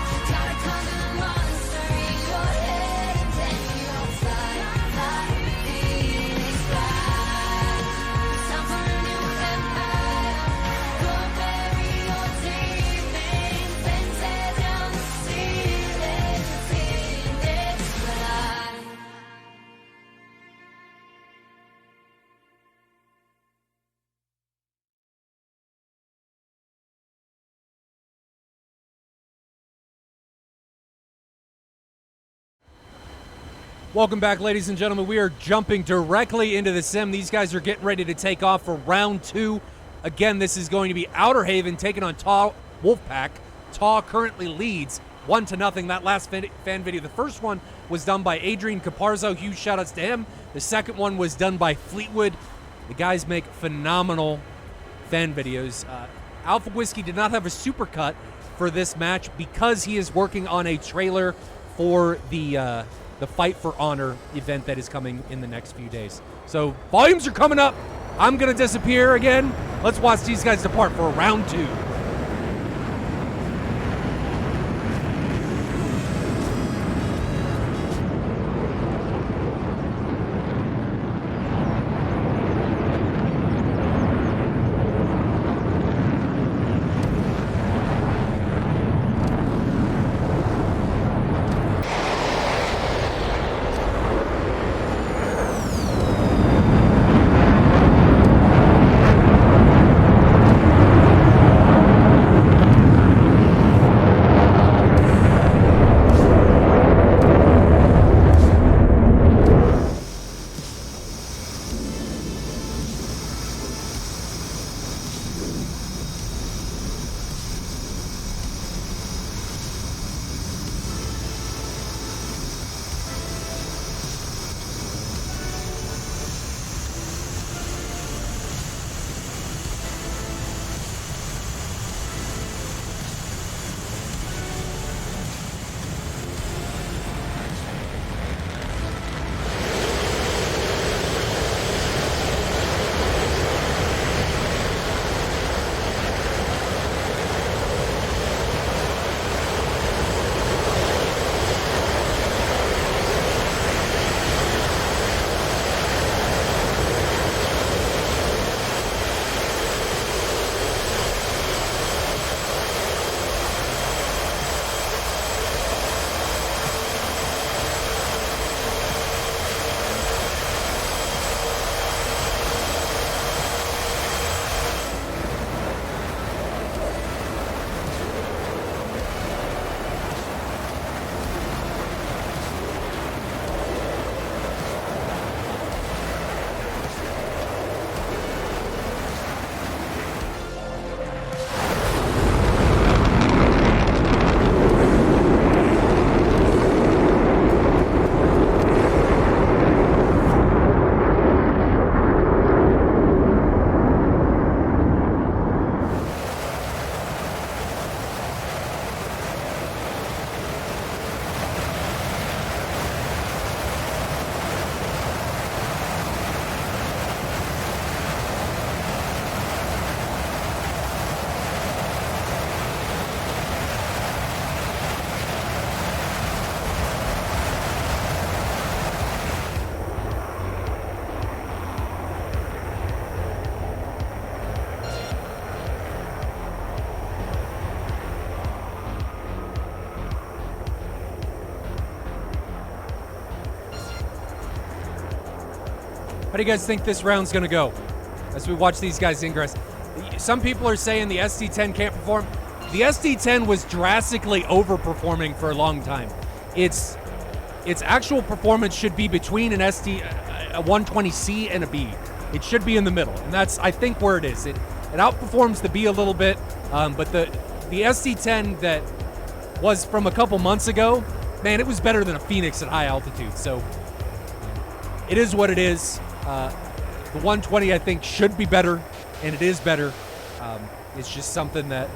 You gotta conquer the monster in your head, and then you'll fly, fly, Phoenix fly. It's time for a new empire. Go bury your demons and tear down the ceiling, Phoenix fly. Welcome back, ladies and gentlemen. We are jumping directly into the sim. These guys are getting ready to take off for round 2. Again, this is going to be Outer Haven taking on TAW Wolfpack. TAW currently leads 1-0. That last fan video, the first one was done by Adrian Caparzo. Huge shout-outs to him. The second one was done by Fleetwood. The guys make phenomenal fan videos. Alpha Whiskey did not have a supercut for this match because he is working on a trailer for the Fight for Honor event that is coming in the next few days. So volumes are coming up. I'm gonna disappear again. Let's watch these guys depart for round 2. How do you guys think this round's going to go as we watch these guys ingress? Some people are saying the SD-10 can't perform. The SD-10 was drastically overperforming for a long time. Its actual performance should be between a 120C and a B. It should be in the middle, and that's, I think, where it is. It outperforms the B a little bit, but the SD-10 that was from a couple months ago, man, it was better than a Phoenix at high altitude. So it is what it is. The 120, I think, should be better, and it is better. It's just something that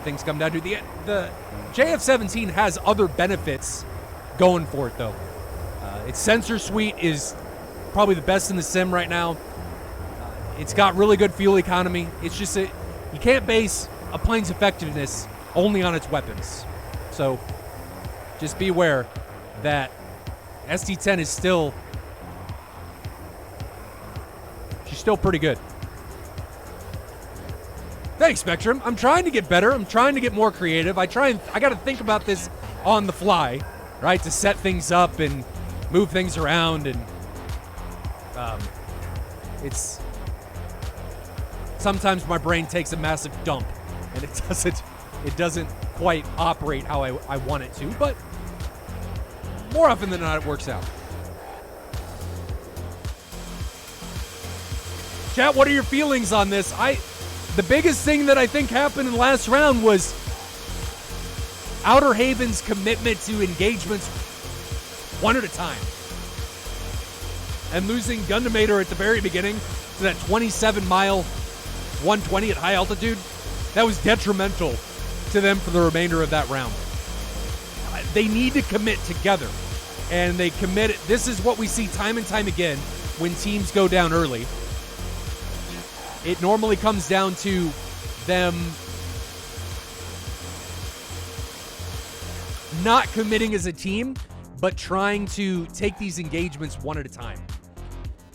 things come down to. The JF-17 has other benefits going for it, though. Its sensor suite is probably the best in the sim right now. It's got really good fuel economy. It's just you can't base a plane's effectiveness only on its weapons. So just be aware that SD-10 is still pretty good. Thanks, Spectrum. I'm trying to get better. I'm trying to get more creative. I got to think about this on the fly, right? To set things up and move things around, and it's sometimes my brain takes a massive dump, and it doesn't quite operate how I want it to, but more often than not, it works out. Chat, what are your feelings on this? The biggest thing that I think happened in the last round was Outer Haven's commitment to engagements one at a time. And losing Gundamator at the very beginning to that 27-mile 120 at high altitude, that was detrimental to them for the remainder of that round. They need to commit together. And they commit. This is what we see time and time again when teams go down early. It normally comes down to them not committing as a team, but trying to take these engagements one at a time.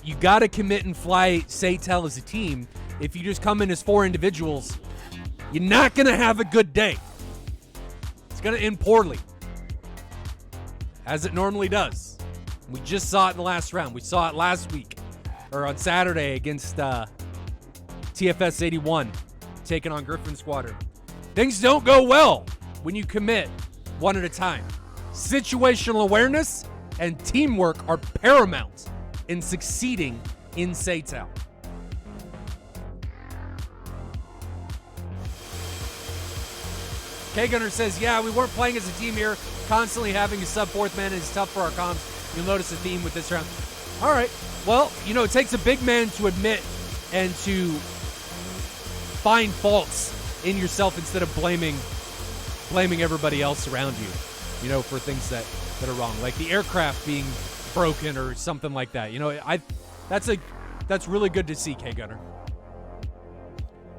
You got to commit and fly SATAL as a team. If you just come in as 4 individuals, you're not going to have a good day. It's going to end poorly, as it normally does. We just saw it in the last round. We saw it last week, or on Saturday against TFS 81, taking on Griffin Squadron. Things don't go well when you commit one at a time. Situational awareness and teamwork are paramount in succeeding in SATAL. K-Gunner says, yeah, we weren't playing as a team here. Constantly having a sub-4th man is tough for our comms. You'll notice a theme with this round. All right. Well, it takes a big man to admit and to find faults in yourself instead of blaming everybody else around you, for things that are wrong, like the aircraft being broken or something like that. That's really good to see, K-Gunner.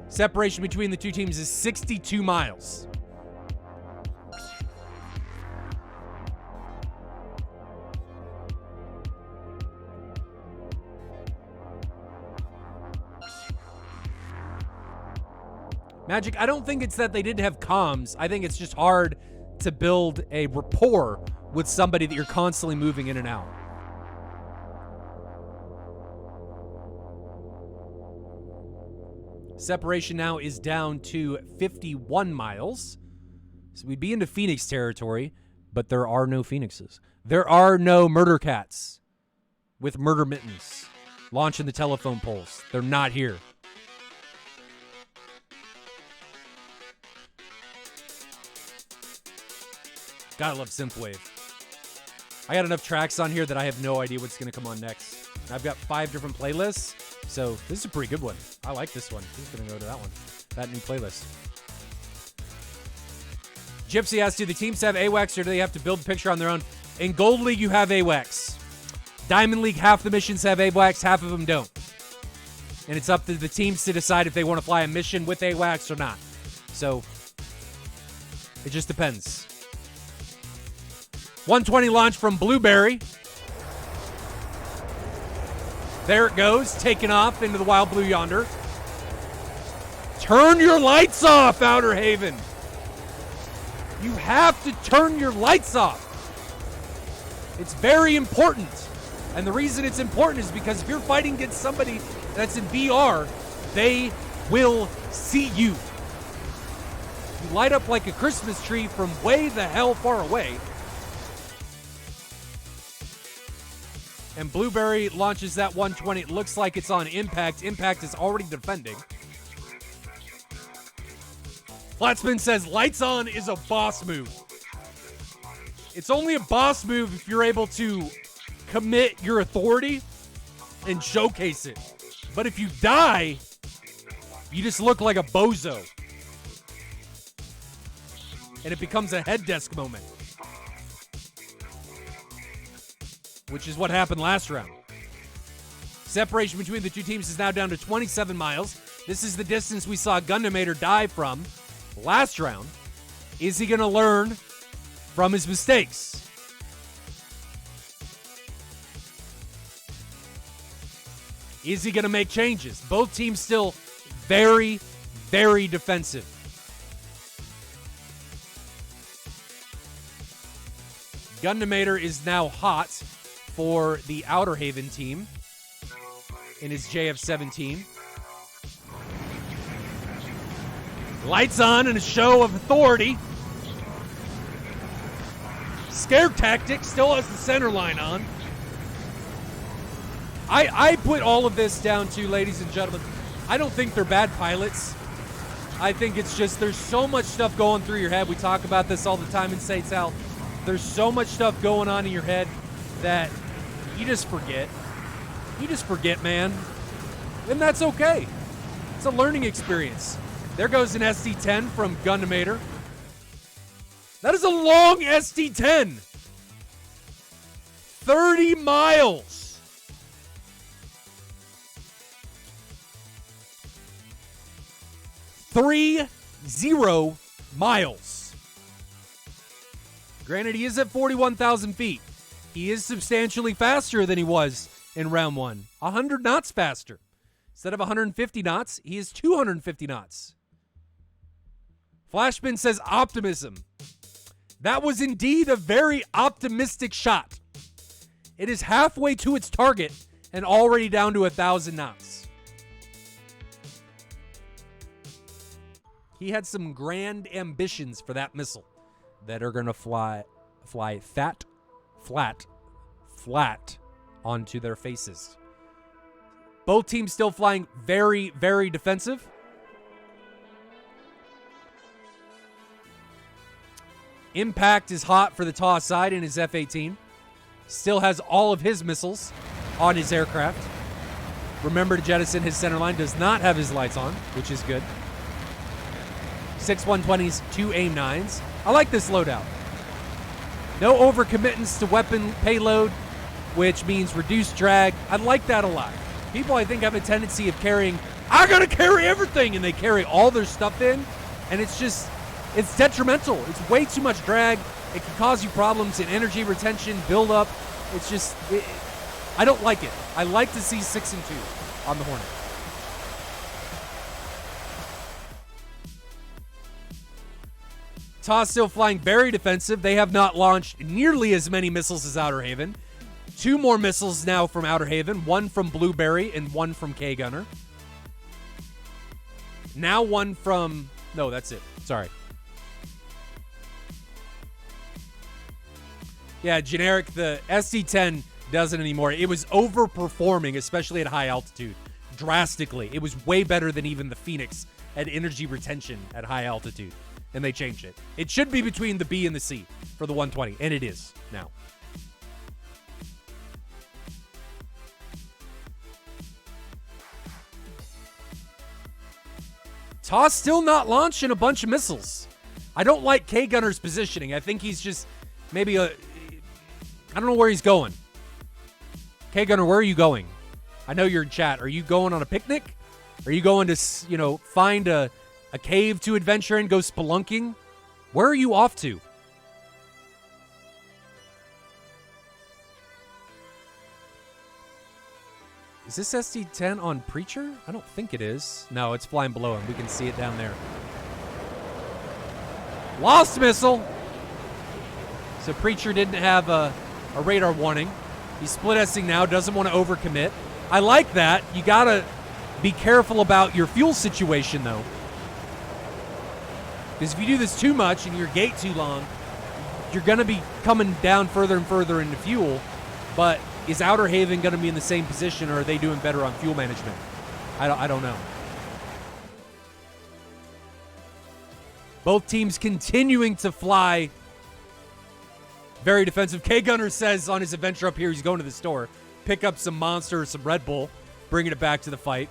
Separation between the two teams is 62 miles. Magic, I don't think it's that they didn't have comms. I think it's just hard to build a rapport with somebody that you're constantly moving in and out. Separation now is down to 51 miles. So we'd be into Phoenix territory, but there are no Phoenixes. There are no murder cats with murder mittens launching the telephone poles. They're not here. Gotta love Synthwave. I got enough tracks on here that I have no idea what's going to come on next. I've got 5 different playlists, so this is a pretty good one. I like this one. Who's going to go to that one? That new playlist. Gypsy asks, do the teams have AWACS or do they have to build a picture on their own? In Gold League, you have AWACS. Diamond League, half the missions have AWACS, half of them don't. And it's up to the teams to decide if they want to fly a mission with AWACS or not. So, it just depends. 120 launch from Blueberry. There it goes, taking off into the wild blue yonder. Turn your lights off, Outer Haven. You have to turn your lights off. It's very important. And the reason it's important is because if you're fighting against somebody that's in VR, they will see you. You light up like a Christmas tree from way the hell far away. And Blueberry launches that 120. It looks like it's on Impact. Impact is already defending. Flatspin says, lights on is a boss move. It's only a boss move if you're able to commit your authority and showcase it. But if you die, you just look like a bozo. And it becomes a head desk moment. Which is what happened last round. Separation between the two teams is now down to 27 miles. This is the distance we saw Gundamator die from last round. Is he going to learn from his mistakes? Is he going to make changes? Both teams still very, very defensive. Gundamator is now hot for the Outer Haven team in his JF-17. Lights on and a show of authority. Scare tactic still has the center line on. I put all of this down to, ladies and gentlemen, I don't think they're bad pilots. I think it's just there's so much stuff going through your head. We talk about this all the time in SATAL. There's so much stuff going on in your head that you just forget. You just forget, man. And that's okay. It's a learning experience. There goes an SD-10 from Gundamator. That is a long SD-10. 30 miles. 30 miles. Granted, he is at 41,000 feet. He is substantially faster than he was in round one. 100 knots faster. Instead of 150 knots, he is 250 knots. Flashman says optimism. That was indeed a very optimistic shot. It is halfway to its target and already down to 1,000 knots. He had some grand ambitions for that missile that are going to fly flat onto their faces. Both teams still flying very, very defensive. Impact is hot for the TAW side in his F-18. Still has all of his missiles on his aircraft. Remember to jettison his center line. Does not have his lights on, which is good. 6 120s, 2 AIM-9s. I like this loadout. No overcommittance to weapon payload, which means reduced drag. I like that a lot. People, I think, have a tendency of carrying, I gotta carry everything, and they carry all their stuff in, and it's detrimental. It's way too much drag. It can cause you problems in energy retention, build up. It's just, I don't like it. I like to see 6 and 2 on the Hornet. TAW still flying very defensive. They have not launched nearly as many missiles as Outer Haven. 2 more missiles now from Outer Haven. 1 from Blueberry and 1 from K-Gunner. Now 1 from... No, that's it. Sorry. Yeah, generic. The SD-10 doesn't anymore. It was overperforming, especially at high altitude. Drastically. It was way better than even the Phoenix at energy retention at high altitude. And they changed it. It should be between the B and the C for the 120, and it is now. TAW's still not launching a bunch of missiles. I don't like K-Gunner's positioning. I think he's just maybe I don't know where he's going. K-Gunner, where are you going? I know you're in chat. Are you going on a picnic? Are you going to, find a cave to adventure in, go spelunking? Where are you off to? Is this SD-10 on Preacher? I don't think it is. No, it's flying below him. We can see it down there. Lost missile. So Preacher didn't have a radar warning. He's split-S'ing now, doesn't want to overcommit. I like that. You got to be careful about your fuel situation, though. Because if you do this too much and your gate too long, you're going to be coming down further and further into fuel. But is Outer Haven going to be in the same position, or are they doing better on fuel management? I don't know. Both teams continuing to fly very defensive. K-Gunner says on his adventure up here, he's going to the store. Pick up some Monster or some Red Bull. Bringing it back to the fight.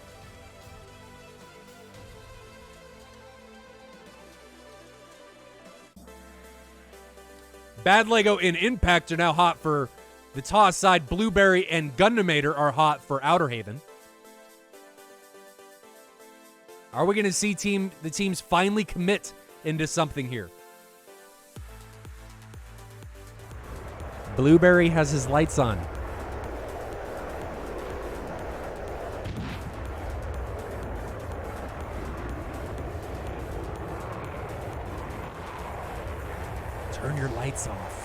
Bad Lego and Impact are now hot for the TAW side. Blueberry and Gundamator are hot for Outer Haven. Are we going to see the teams finally commit into something here? Blueberry has his lights on. Turn your lights off.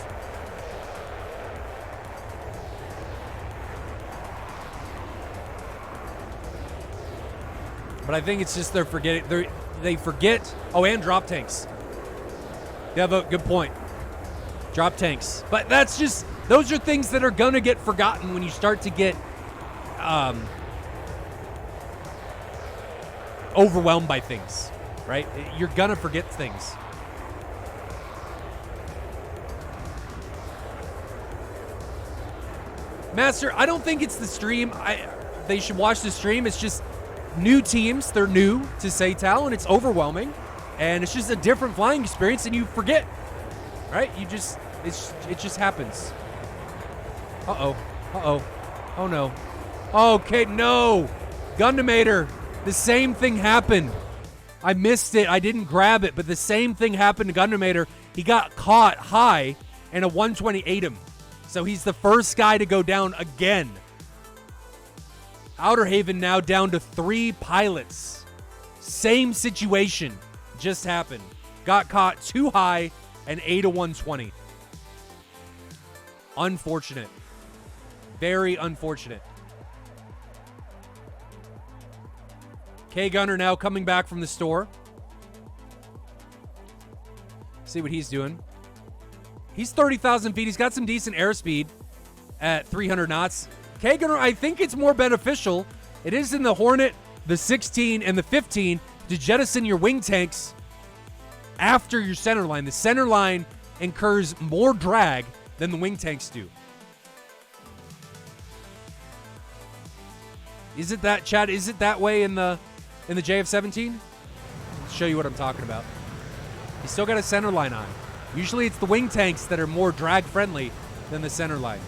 But I think it's just they're forgetting. They forget. Oh, and drop tanks. You have a good point. Drop tanks. But that's just, those are things that are going to get forgotten when you start to get overwhelmed by things, right? You're going to forget things. Master, I don't think it's the stream. They should watch the stream. It's just new teams. They're new to SATAL, and it's overwhelming. And it's just a different flying experience, and you forget, right? It just happens. Uh-oh. Uh-oh. Oh, no. Okay, no. Gundamator. The same thing happened. I missed it. I didn't grab it, but the same thing happened to Gundamator. He got caught high, and a 120 ate him. So he's the first guy to go down again. Outer Haven now down to 3 pilots. Same situation just happened. Got caught too high and ate a 120. Unfortunate. Very unfortunate. K-Gunner now coming back from the store. See what he's doing. He's 30,000 feet. He's got some decent airspeed at 300 knots. K-Gunner, I think it's more beneficial. It is in the Hornet, the 16, and the 15 to jettison your wing tanks after your center line. The center line incurs more drag than the wing tanks do. Is it that, Chad? Is it that way in the JF-17? I'll show you what I'm talking about. He's still got a center line on. Usually it's the wing tanks that are more drag friendly than the center line.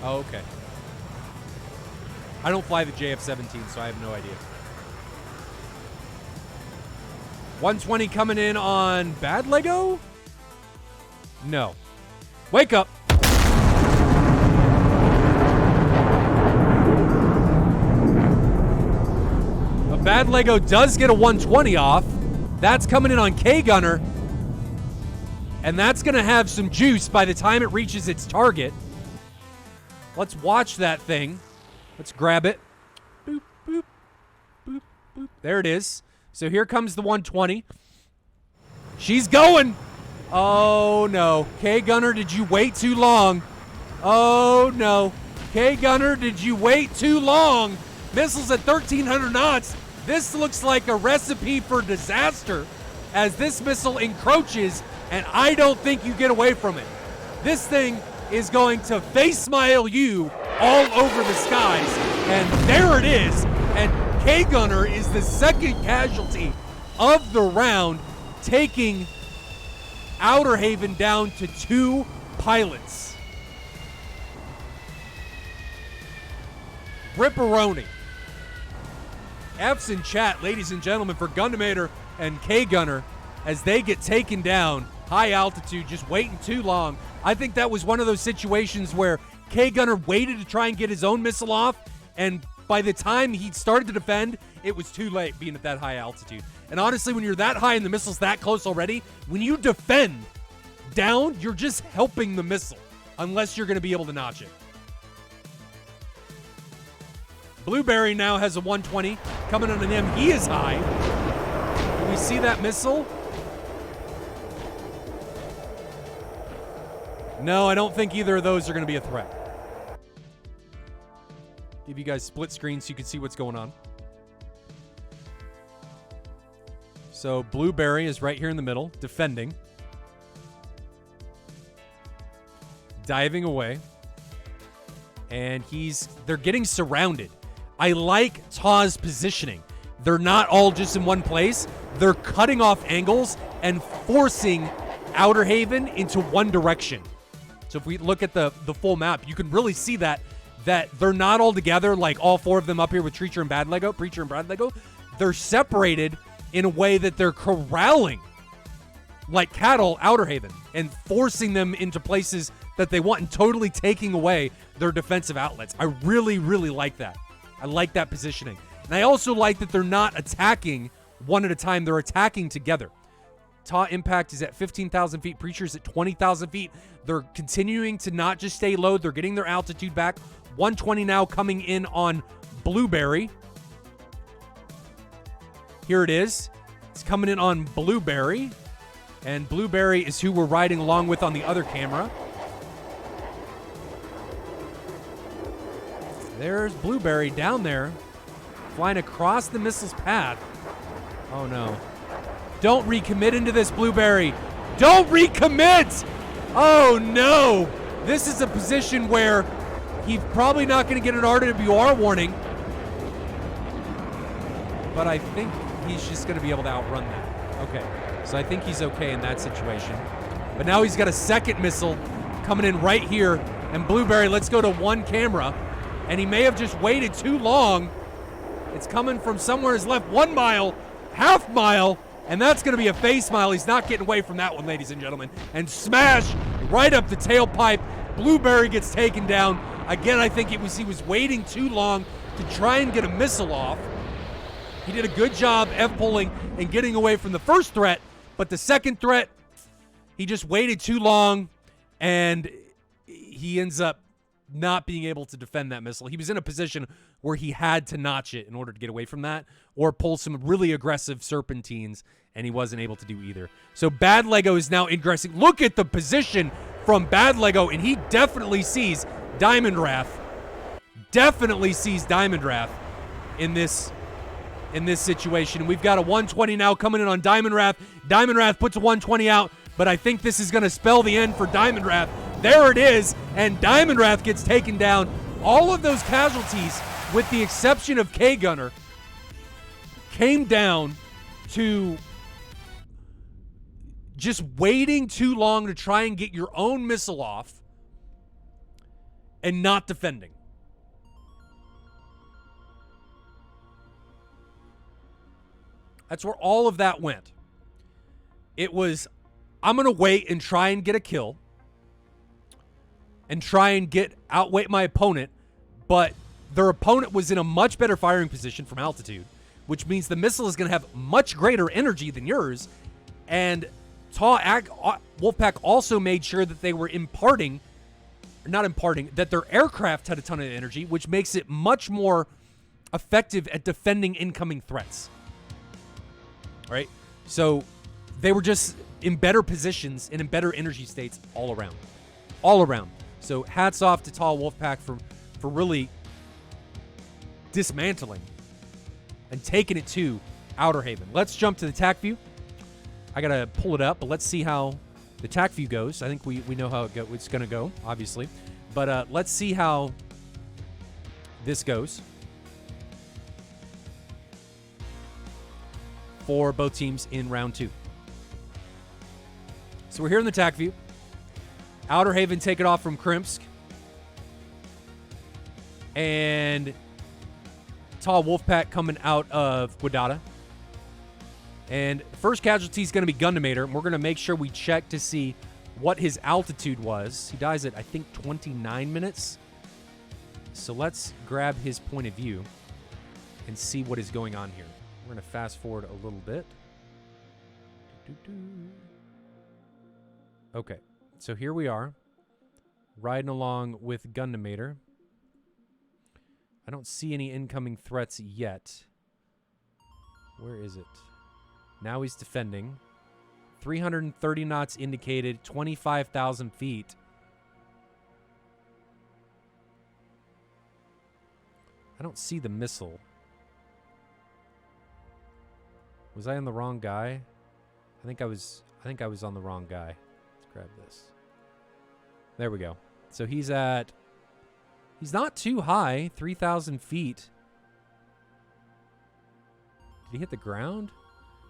Oh, okay. I don't fly the JF-17, so I have no idea. 120 coming in on Bad Lego? No. Wake up. A Bad Lego does get a 120 off. That's coming in on K-Gunner. And that's going to have some juice by the time it reaches its target. Let's watch that thing. Let's grab it. Boop, boop, boop, boop. There it is. So here comes the 120. She's going. Oh, no. K-Gunner, did you wait too long? Oh, no. K-Gunner, did you wait too long? Missiles at 1,300 knots. This looks like a recipe for disaster as this missile encroaches, and I don't think you get away from it. This thing is going to face smile you all over the skies, and there it is. And K-Gunner is the second casualty of the round, taking Outer Haven down to 2 pilots. Ripperoni. F's in chat, ladies and gentlemen, for Gundamator and K-Gunner as they get taken down. High altitude, just waiting too long. I think that was one of those situations where K-Gunner waited to try and get his own missile off, and by the time he started to defend, it was too late being at that high altitude. And honestly, when you're that high and the missile's that close already, when you defend down, you're just helping the missile. unless you're going to be able to notch it. Blueberry now has a 120 coming on an M. He is high. Can we see that missile? No, I don't think either of those are going to be a threat. Give you guys split screen so you can see what's going on. So Blueberry is right here in the middle, defending. Diving away. And they're getting surrounded. I like TAW's positioning. They're not all just in one place. They're cutting off angles and forcing Outer Haven into one direction. So if we look at the full map, you can really see that they're not all together, like all four of them up here with Preacher and Bad Lego. They're separated in a way that they're corralling like cattle Outer Haven and forcing them into places that they want and totally taking away their defensive outlets. I really, really like that. I like that positioning. And I also like that they're not attacking one at a time. They're attacking together. TAW Impact is at 15,000 feet. Preacher's at 20,000 feet. They're continuing to not just stay low. They're getting their altitude back. 120 now coming in on Blueberry. Here it is. It's coming in on Blueberry. And Blueberry is who we're riding along with on the other camera. There's Blueberry down there, flying across the missile's path. Oh, no. Don't recommit into this, Blueberry. Don't recommit! Oh, no. This is a position where he's probably not going to get an RWR warning. But I think he's just going to be able to outrun that. Okay. So I think he's okay in that situation. But now he's got a second missile coming in right here. And Blueberry, let's go to one camera. And he may have just waited too long. It's coming from somewhere his left. 1 mile, half mile, and that's going to be a face mile. He's not getting away from that one, ladies and gentlemen. And smash right up the tailpipe. Blueberry gets taken down. Again, I think he was waiting too long to try and get a missile off. He did a good job F-pulling and getting away from the first threat, but the second threat, he just waited too long, and he ends up not being able to defend that missile. He was in a position where he had to notch it in order to get away from that or pull some really aggressive serpentines, and he wasn't able to do either. So Bad Lego is now ingressing. Look at the position from Bad Lego, and he definitely sees Diamond Wrath. Definitely sees Diamond Wrath in this situation. We've got a 120 now coming in on Diamond Wrath. Diamond Wrath puts a 120 out, but I think this is going to spell the end for Diamond Wrath. There it is, and Diamond Wrath gets taken down. All of those casualties, with the exception of K-Gunner, came down to just waiting too long to try and get your own missile off and not defending. That's where all of that went. It was, I'm going to wait and try and get a kill and try and outweight my opponent, but their opponent was in a much better firing position from altitude, which means the missile is going to have much greater energy than yours, and TAW Wolfpack also made sure that they were that their aircraft had a ton of energy, which makes it much more effective at defending incoming threats. Right? So they were just in better positions and in better energy states all around. All around. So hats off to TAW Wolfpack for really dismantling and taking it to Outer Haven. Let's jump to the TAC view. I got to pull it up, but let's see how the TAC view goes. I think we know how it's going to go, obviously. But let's see how this goes for both teams in round 2. So we're here in the TAC view. Outer Haven take it off from Krimsk. And TAW Wolfpack coming out of Guadata. And first casualty is going to be Gundamator. And we're going to make sure we check to see what his altitude was. He dies at, I think, 29 minutes. So let's grab his point of view and see what is going on here. We're going to fast forward a little bit. Okay, so here we are. riding along with Gundamator. I don't see any incoming threats yet. Where is it? Now he's defending. 330 knots indicated, 25,000 feet. I don't see the missile. Was I on the wrong guy? I think I was on the wrong guy. Let's grab this. There we go. So he's not too high, 3,000 feet. Did he hit the ground?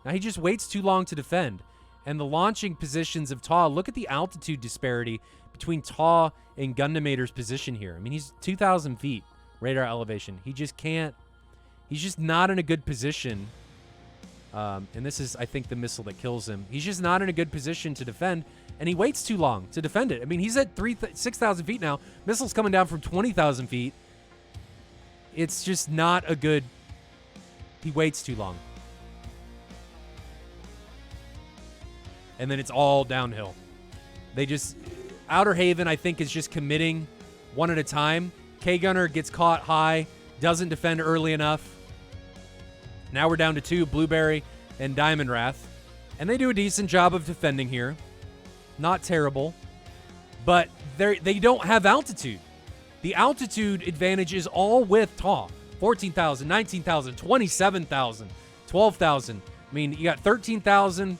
Now he just waits too long to defend. And the launching positions of TAW, look at the altitude disparity between TAW and Gundamator's position here. I mean, he's 2,000 feet radar elevation. He just can't, he's just not in a good position. And this is, I think, the missile that kills him. He's just not in a good position to defend, and he waits too long to defend it. I mean, he's at 6,000 feet now. Missile's coming down from 20,000 feet. It's just not a good, he waits too long. And then it's all downhill. They just, Outer Haven, I think, is just committing one at a time. K-Gunner gets caught high, doesn't defend early enough. Now we're down to 2, Blueberry and Diamond Wrath. And they do a decent job of defending here. Not terrible. But they don't have altitude. The altitude advantage is all with TAW. 14,000, 19,000, 27,000, 12,000. I mean, you got 13,000,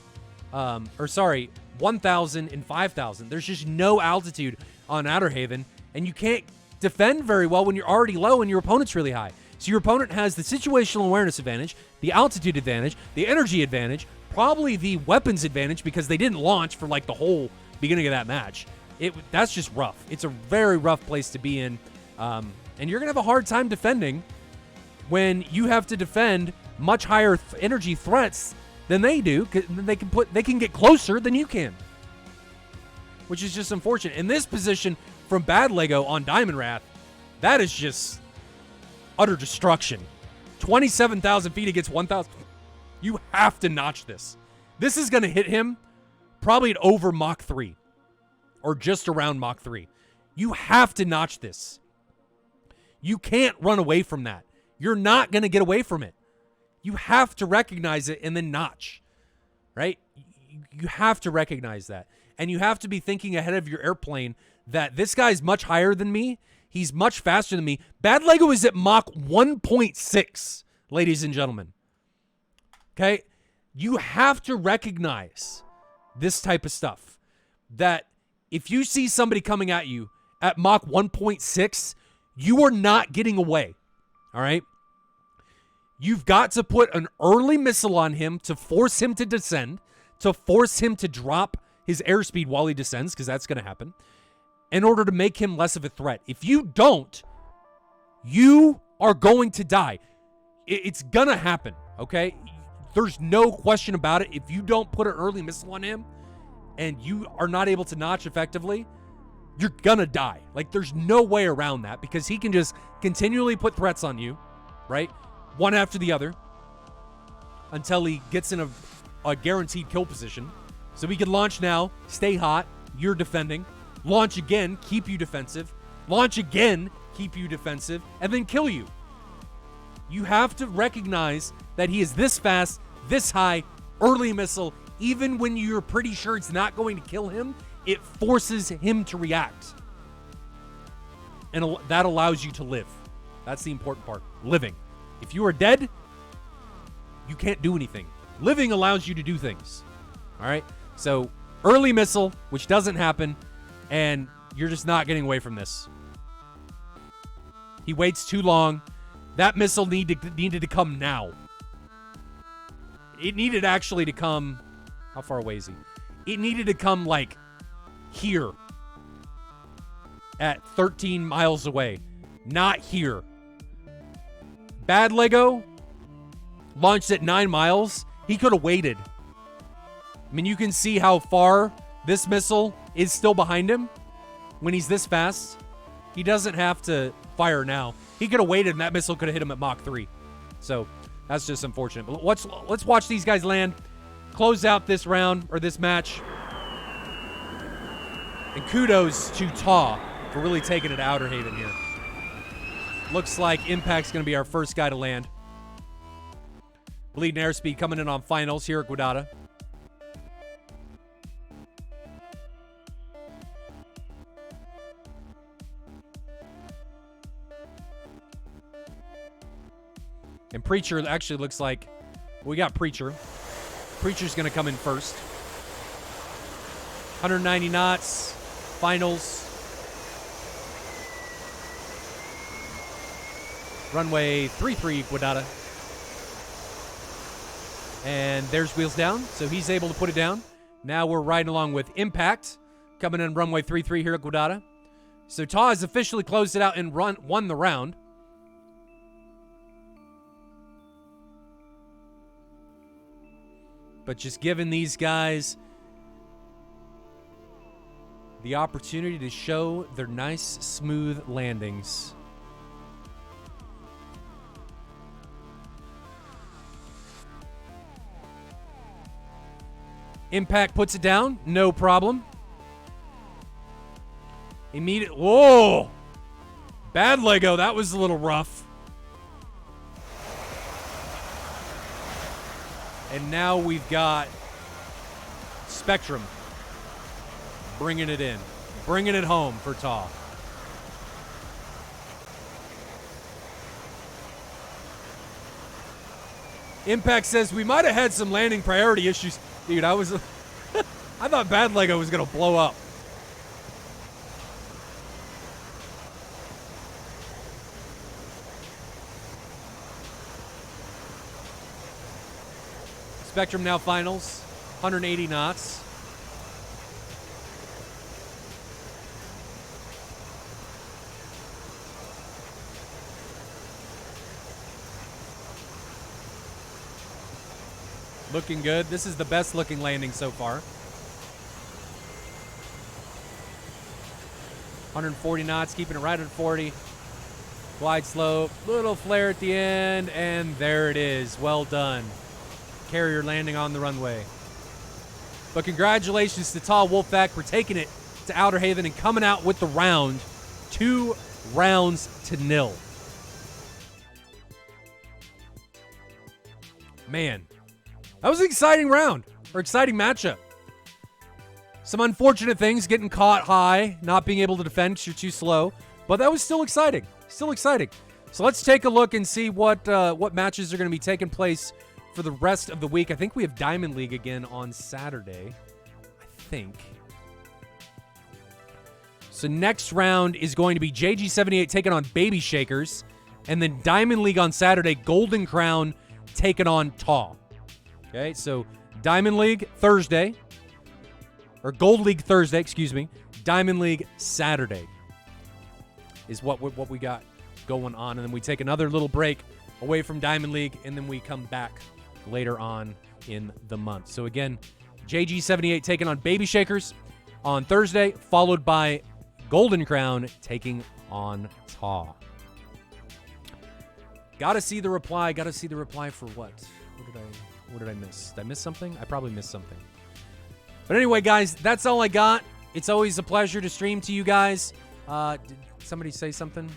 1,000 and 5,000. There's just no altitude on Outer Haven. And you can't defend very well when you're already low and your opponent's really high. So your opponent has the situational awareness advantage, the altitude advantage, the energy advantage, probably the weapons advantage because they didn't launch for like the whole beginning of that match. That's just rough. It's a very rough place to be in. And you're going to have a hard time defending when you have to defend much higher energy threats than they do. They can get closer than you can, which is just unfortunate. In this position from Bad Lego on Diamond Wrath, that is just utter destruction. 27,000 feet against 1,000. You have to notch this. This is going to hit him probably at over Mach 3 or just around Mach 3. You have to notch this. You can't run away from that. You're not going to get away from it. You have to recognize it and then notch, right? You have to recognize that. And you have to be thinking ahead of your airplane that this guy's much higher than me. He's much faster than me. Bad Lego is at Mach 1.6, ladies and gentlemen. Okay? You have to recognize this type of stuff. That if you see somebody coming at you at Mach 1.6, you are not getting away. All right? You've got to put an early missile on him to force him to descend, to force him to drop his airspeed while he descends, because that's going to happen, in order to make him less of a threat. If you don't, you are going to die. It's going to happen, okay? There's no question about it. If you don't put an early missile on him and you are not able to notch effectively, you're going to die. Like, there's no way around that because he can just continually put threats on you, right? One after the other until he gets in a guaranteed kill position. So we can launch now, stay hot, you're defending. Launch again, keep you defensive. Launch again, keep you defensive, and then kill you. You have to recognize that he is this fast, this high, early missile. Even when you're pretty sure it's not going to kill him, it forces him to react. And that allows you to live. That's the important part. Living. If you are dead, you can't do anything. Living allows you to do things. All right? So, early missile, which doesn't happen, and you're just not getting away from this. He waits too long. That missile needed to come now. It needed actually to come... How far away is he? It needed to come, like, here. At 13 miles away. Not here. Bad Lego launched at 9 miles. He could have waited. I mean, you can see how far this missile is still behind him when he's this fast. He doesn't have to fire now. He could have waited and that missile could have hit him at Mach 3. So that's just unfortunate. But let's watch these guys land, close out this round or this match. And kudos to TAW for really taking it to Outer Haven here. Looks like Impact's going to be our first guy to land. Bleeding airspeed coming in on finals here at Guadata. And Preacher actually looks like we got Preacher. Preacher's going to come in first. 190 knots, finals. Runway 33 Guadata. And there's wheels down, so he's able to put it down. Now we're riding along with Impact, coming in runway 33 here at Guadata. So TAW has officially closed it out and won the round. But just giving these guys the opportunity to show their nice, smooth landings. Impact puts it down, no problem. Immediate, whoa! Bad Lego, that was a little rough. And now we've got Spectrum bringing it in, bringing it home for TAW. Impact says we might have had some landing priority issues. Dude, I thought Bad Lego was going to blow up. Spectrum now finals, 180 knots. Looking good. This is the best looking landing so far. 140 knots, keeping it right at 40. Glide slope, little flare at the end, and there it is. Well done. Carrier landing on the runway. But congratulations to TAW Wolfpack for taking it to Outer Haven and coming out with the round. 2 rounds to 0. Man, that was an exciting round, or exciting matchup. Some unfortunate things, getting caught high, not being able to defend because you're too slow, but that was still exciting. Still exciting. So let's take a look and see what matches are going to be taking place for the rest of the week. I think we have Diamond League again on Saturday. I think. So next round is going to be JG78 taking on Baby Shakers, and then Diamond League on Saturday, Golden Crown taking on TAW. Okay, so Diamond League Thursday, or Gold League Thursday, excuse me. Diamond League Saturday is what we got going on. And then we take another little break away from Diamond League, and then we come back later on in the month. So again, JG78 taking on Baby Shakers on Thursday, followed by Golden Crown taking on TAW. Gotta see the reply. Gotta see the reply for what? What did I miss? Did I miss something? I probably missed something. But anyway, guys, that's all I got. It's always a pleasure to stream to you guys. Did somebody say something?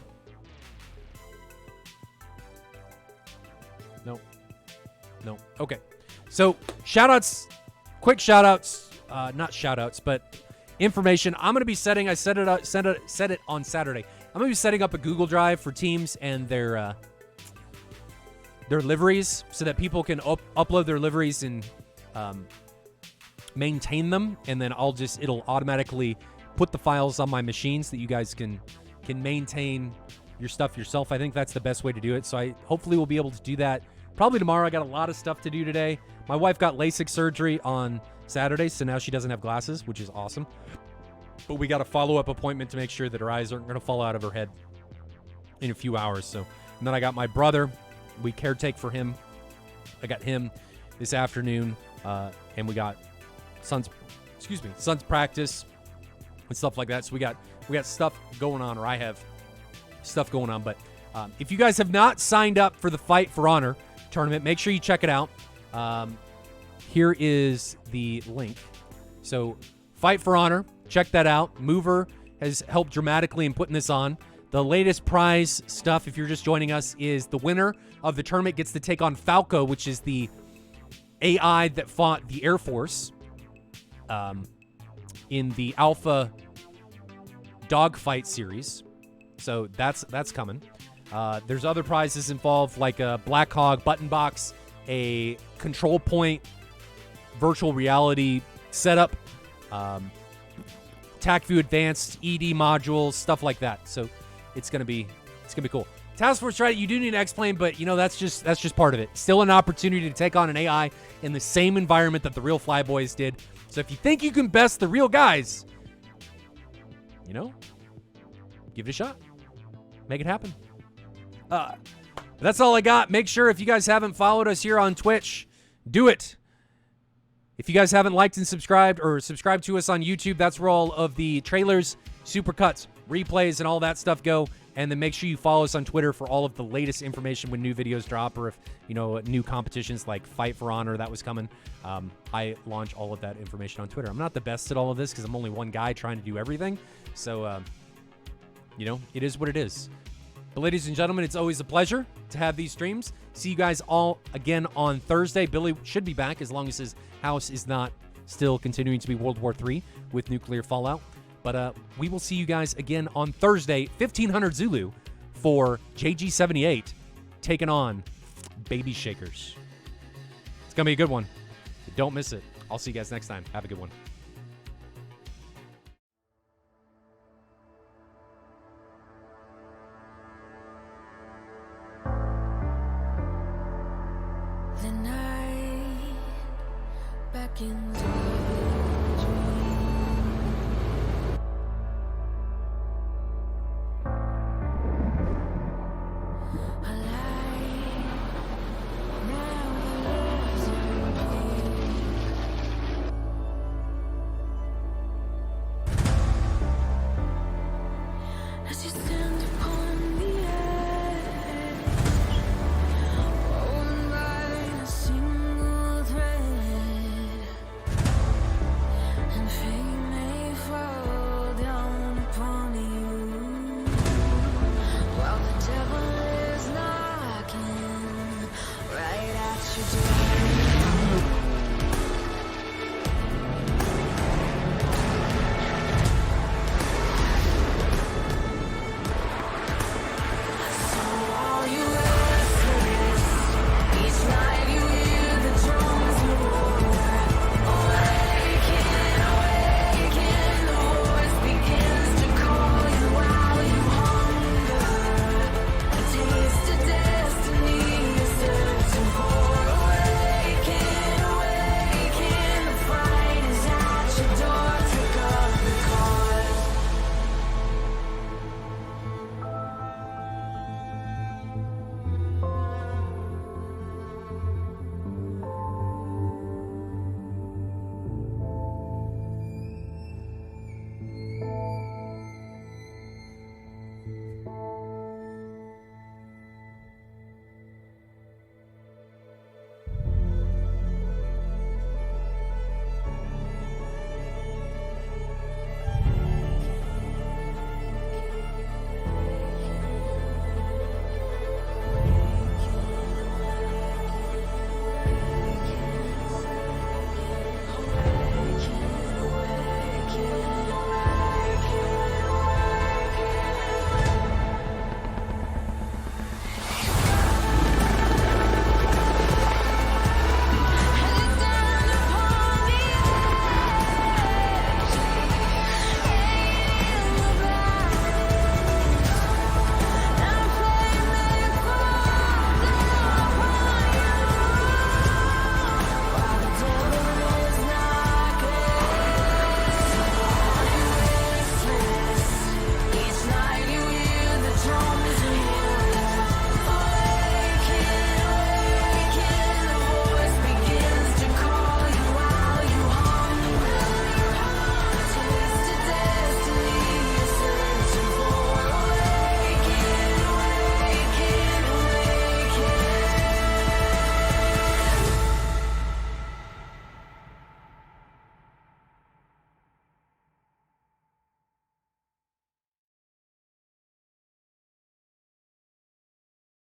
No. Okay. So, shout-outs, quick shout-outs, not shout-outs, but information. I'm going to be setting, I set it on Saturday. I'm going to be setting up a Google Drive for teams and their liveries so that people can upload their liveries and maintain them, and then it'll automatically put the files on my machine so that you guys can maintain your stuff yourself. I think that's the best way to do it. So I hopefully will be able to do that probably tomorrow. I got a lot of stuff to do today. My wife got LASIK surgery on Saturday, so now she doesn't have glasses, which is awesome. But we got a follow-up appointment to make sure that her eyes aren't going to fall out of her head in a few hours. So, and then I got my brother. We caretake for him. I got him this afternoon, and we got son's practice and stuff like that. So we got stuff going on, or I have stuff going on. But if you guys have not signed up for the Fight for Honor tournament, make sure you check it out. Here is the link. So Fight for Honor, check that out. Mover has helped dramatically in putting this on. The latest prize stuff, if you're just joining us, is the winner of the tournament gets to take on Falco, which is the AI that fought the Air Force in the Alpha Dogfight series. So that's coming. There's other prizes involved, like a Black Hog button box, a control point virtual reality setup, TACView Advanced, ED modules, stuff like that. So it's gonna be cool. Task Force Reddit, you do need an X-Plane, but that's just part of it. Still an opportunity to take on an AI in the same environment that the real Flyboys did. So if you think you can best the real guys, give it a shot. Make it happen. That's all I got. Make sure if you guys haven't followed us here on Twitch, do it. If you guys haven't liked and subscribed or subscribed to us on YouTube, that's where all of the trailers, supercuts, replays, and all that stuff go. And then make sure you follow us on Twitter for all of the latest information when new videos drop, or if, new competitions like Fight for Honor that was coming. I launch all of that information on Twitter. I'm not the best at all of this because I'm only one guy trying to do everything. So, it is what it is. But ladies and gentlemen, it's always a pleasure to have these streams. See you guys all again on Thursday. Billy should be back as long as his house is not still continuing to be World War III with nuclear fallout. But we will see you guys again on Thursday, 1500 Zulu, for JG78 taking on Baby Shakers. It's going to be a good one. Don't miss it. I'll see you guys next time. Have a good one. The night back in the